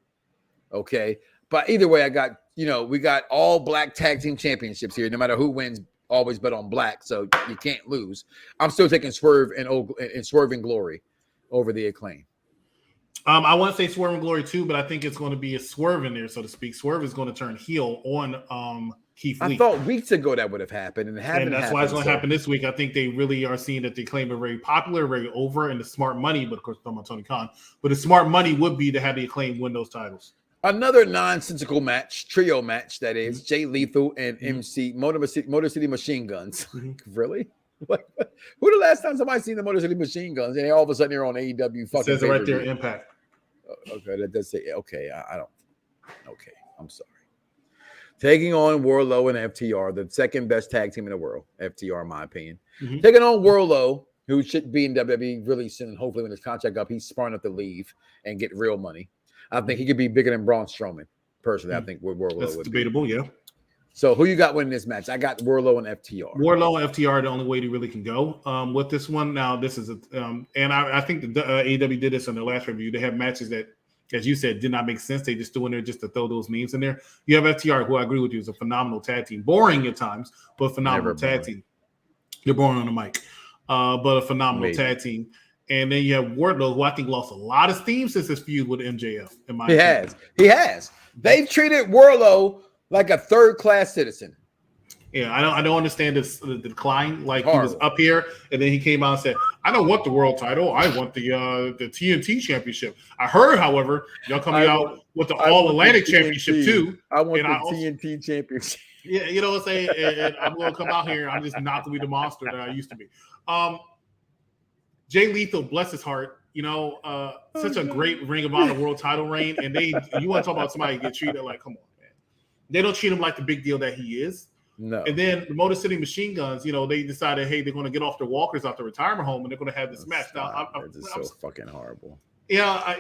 Okay, but either way, we got all black tag team championships here. No matter who wins, always bet on black, so you can't lose. I'm still taking Swerve and Swerve and Glory over the Acclaim.
I want to say Swerve and Glory too, but I think it's going to be a Swerve in there, so to speak. Swerve is going to turn heel on Keith Lee.
I thought weeks ago that would have happened, and
that's why it's going to happen this week. I think they really are seeing that the Acclaim are very popular, very over, and the smart money. But of course, I'm talking about Tony Khan. But the smart money would be to have the Acclaim win those titles.
Another nonsensical trio match, that is Jay Lethal and MC Motor City Machine Guns. Really? Who the last time somebody seen the Motor City Machine Guns and all of a sudden they're on AEW?
It says it right there, Impact.
Okay, that does say okay. I don't. Okay, I'm sorry. Taking on Wardlow and FTR, the second best tag team in the world. FTR, in my opinion. Taking on Wardlow, who should be in WWE really soon. Hopefully, when his contract up, he's smart enough to leave and get real money. I think he could be bigger than Braun Strowman. Personally, I think Wardlow
That's
would
debatable, yeah.
So who you got winning this match? I got Wardlow and FTR.
Wardlow and FTR are the only way they really can go with this one. Now, this is and I think the AEW did this on their last review. They have matches that, as you said, did not make sense. They just threw in there just to throw those names in there. You have FTR, who I agree with you is a phenomenal tag team. Boring at times, but phenomenal tag team. You're boring on the mic, but a phenomenal tag team. And then you have Wardlow, who I think lost a lot of steam since his feud with MJF.
He has. They've treated Wardlow like a third-class citizen.
Yeah, I don't understand the decline. Like he was up here, and then he came out and said, "I don't want the world title. I want the TNT championship." I heard, however, y'all coming out with the All Atlantic Championship too.
I want TNT championship.
Yeah, you know what I'm saying. And I'm going to come out here. I'm just not going to be the monster that I used to be. Jay Lethal, bless his heart, such a great Ring of Honor world title reign, and you want to talk about somebody get treated like, come on, man. They don't treat him like the big deal that he is.
No.
And then the Motor City Machine Guns, they decided, hey, they're going to get off their walkers out the retirement home, and they're going to have this match. Now,
it's so fucking horrible.
Yeah,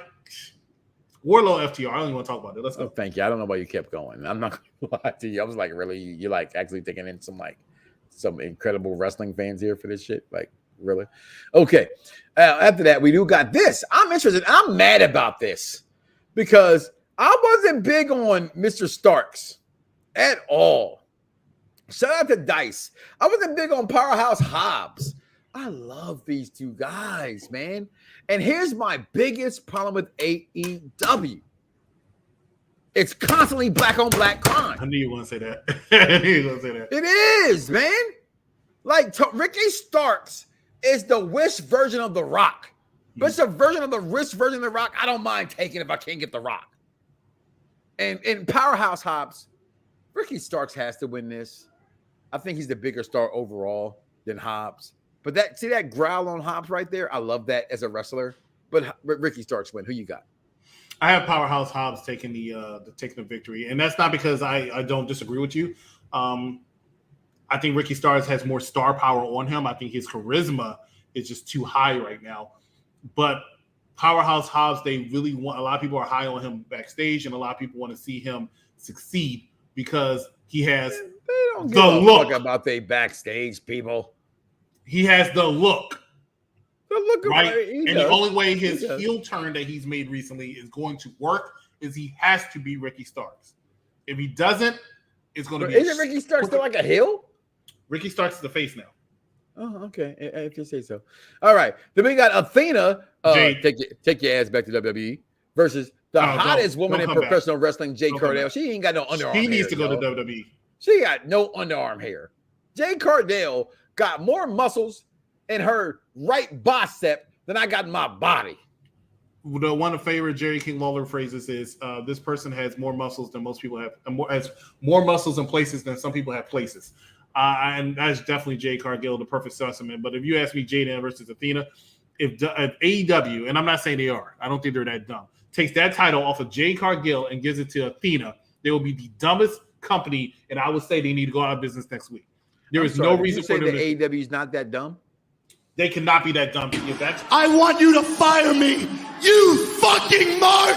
Wardlow FTR. I don't even want to talk about it. Let's go.
Thank you. I don't know why you kept going. I'm not going to lie to you. I was like, really, you're like actually taking in some incredible wrestling fans here for this shit, like. Really? Okay. After that, we do got this. I'm interested. I'm mad about this because I wasn't big on Mr. Starks at all. Shout out to Dice. I wasn't big on Powerhouse Hobbs. I love these two guys, man. And here's my biggest problem with AEW. It's constantly black on black crime.
I knew you were going to say that.
It is, man. Like Ricky Starks is the Wish version of The Rock. But it's a version of the Wish version of The Rock. I don't mind taking if I can't get The Rock. And in Powerhouse Hobbs, Ricky Starks has to win this. I think he's the bigger star overall than Hobbs. But that growl on Hobbs right there, I love that as a wrestler. But Ricky Starks win. Who you got?
I have Powerhouse Hobbs taking the victory, and that's not because I don't disagree with you. I think Ricky Starks has more star power on him. I think his charisma is just too high right now. But Powerhouse Hobbs, they really want. A lot of people are high on him backstage, and a lot of people want to see him succeed because he has the look.
Fuck about they backstage people.
He has the look.
The look,
right? And the only way his heel turn that he's made recently is going to work is he has to be Ricky Starks. If he doesn't, it's going to be.
Isn't Ricky Starks still like a heel?
Ricky Starks is the face now.
Oh, okay. If you say so. All right. Then we got Athena. Take your ass back to WWE versus the hottest woman in professional wrestling, Jade Cargill. She ain't got no underarm hair.
She needs to go to WWE.
She got no underarm hair. Jade Cargill got more muscles in her right bicep than I got in my body.
The one of favorite Jerry King Lawler phrases is this person has more muscles than most people have, has more muscles in places than some people have places. And that's definitely Jade Cargill, the perfect specimen. But if you ask me, Jaden versus Athena, if AEW, and I'm not saying they are, I don't think they're that dumb, takes that title off of Jade Cargill and gives it to Athena, they will be the dumbest company, and I would say they need to go out of business next week. There is no reason for them.
The AEW is not that dumb.
They cannot be that dumb to get that.
I want you to fire me, you fucking Mark.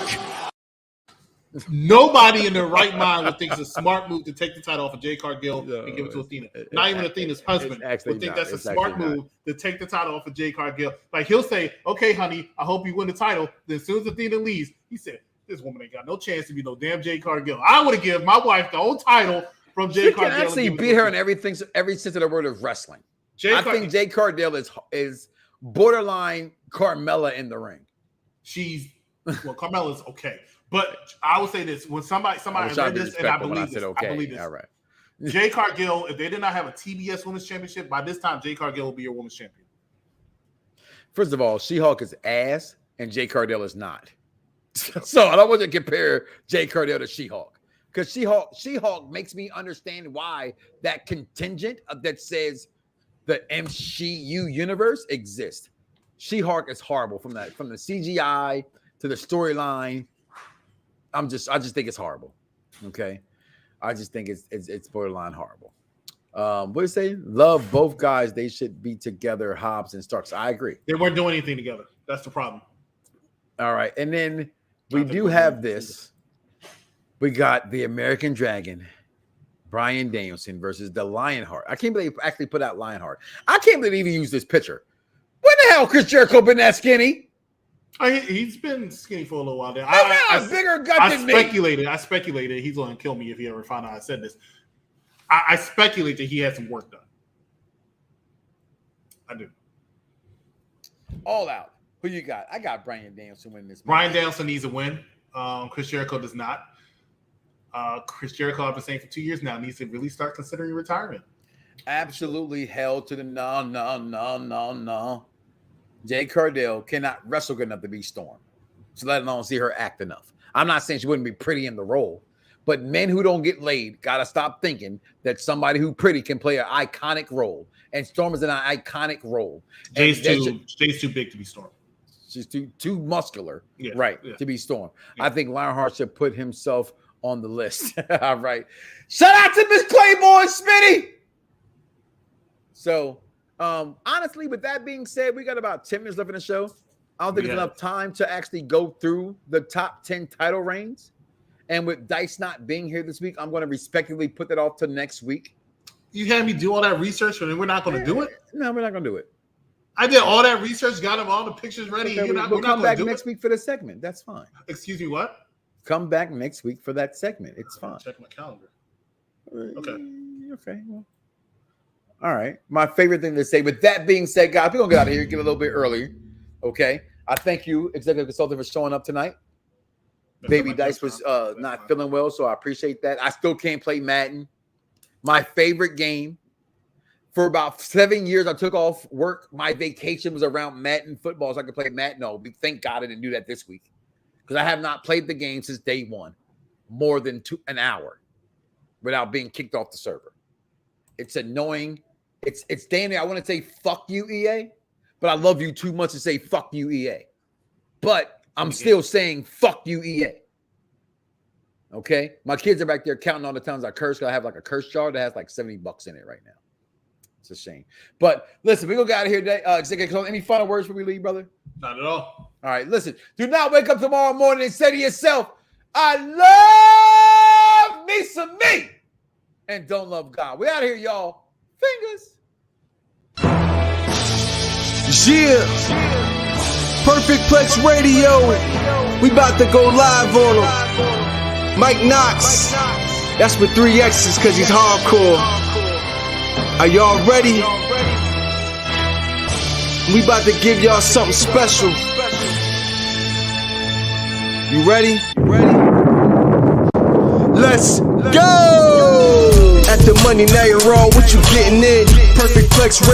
Nobody in their right mind would think it's a smart move to take the title off of Jade Cargill and give it to Athena. Not even Athena's husband would think that's a smart move to take the title off of Jade Cargill. Like, he'll say, okay, honey, I hope you win the title. Then as soon as Athena leaves, he said, this woman ain't got no chance to be no damn Jade Cargill. I would have given my wife the whole title from Jade Cargill.
She can actually beat her in everything, every sense of the word of wrestling. I think Jade Cargill is borderline Carmella in the ring.
Carmella's okay. But I will say this: when somebody read this, and I believe this, I believe this.
All right.
Jade Cargill, if they did not have a TBS Women's Championship, by this time, Jade Cargill will be your Women's Champion.
First of all, She-Hulk is ass, and Jade Cargill is not. So I don't want to compare Jade Cargill to She-Hulk, because She-Hulk makes me understand why that contingent that says the MCU universe exists. She-Hulk is horrible from the CGI to the storyline. I just think it's horrible. Okay, I just think it's borderline horrible. What do you say? Love both guys. They should be together. Hobbs and Starks. I agree.
They weren't doing anything together. That's the problem.
All right, and then we do have this. We got the American Dragon, Bryan Danielson versus the Lionheart. I can't believe they actually put out Lionheart. I can't believe they even used this picture. When the hell Chris Jericho been that skinny?
He's been skinny for a little while there.
I bigger gut than me.
I speculated he's going to kill me if he ever found out I said this. I speculate that he had some work done. I do.
All out. Who you got? I got Bryan Danielson winning this match.
Bryan Danielson needs a win. Chris Jericho does not. Chris Jericho, I've been saying for 2 years now, needs to really start considering retirement.
Absolutely held to the no. Jade Cargill cannot wrestle good enough to be Storm. So let alone see her act enough. I'm not saying she wouldn't be pretty in the role, but men who don't get laid got to stop thinking that somebody who pretty can play an iconic role. And Storm is in an iconic role.
Jay's too big to be Storm.
She's too muscular, to be Storm. Yeah. I think Lionheart should put himself on the list. All right. Shout out to Miss Claiborne Smitty. So, honestly, with that being said, we got about 10 minutes left in the show. I don't think it's enough time to actually go through the top 10 title reigns. And with Dice not being here this week, I'm going to respectively put that off to next week.
You had me do all that research and we're not going to do it?
No, we're not going to do it.
I did all that research, got them all the pictures ready.
Okay, we'll come back next week for the segment. That's fine.
Excuse me, what?
Come back next week for that segment. It's fine.
Check my calendar. Okay.
Well. All right. My favorite thing to say, with that being said, guys, we're going to get out of here, get a little bit earlier. Okay. I thank you, Executive Consultant, for showing up tonight. Baby Dice was not feeling well, so I appreciate that. I still can't play Madden. My favorite game. For about 7 years, I took off work. My vacation was around Madden football, so I could play Madden. No, thank God I didn't do that this week, because I have not played the game since day one, more than an hour, without being kicked off the server. It's annoying. It's damn near, I want to say fuck you, EA, but I love you too much to say fuck you, EA. But I'm still saying fuck you, EA. Okay? My kids are back there counting all the times I curse, because I have like a curse jar that has like $70 in it right now. It's a shame. But listen, we're going to get out of here today. Any final words before we leave, brother?
Not at all.
All right, listen. Do not wake up tomorrow morning and say to yourself, I love me some me, and don't love God. We out of here, y'all. Fingers.
Yeah. Perfect Plex Radio. We about to go live on him. Mike Knoxxx. That's with 3 X's because he's hardcore. Are y'all ready? We about to give y'all something special. You ready? Let's go! At the money, now you're all what you getting in. Perfect Plex Radio.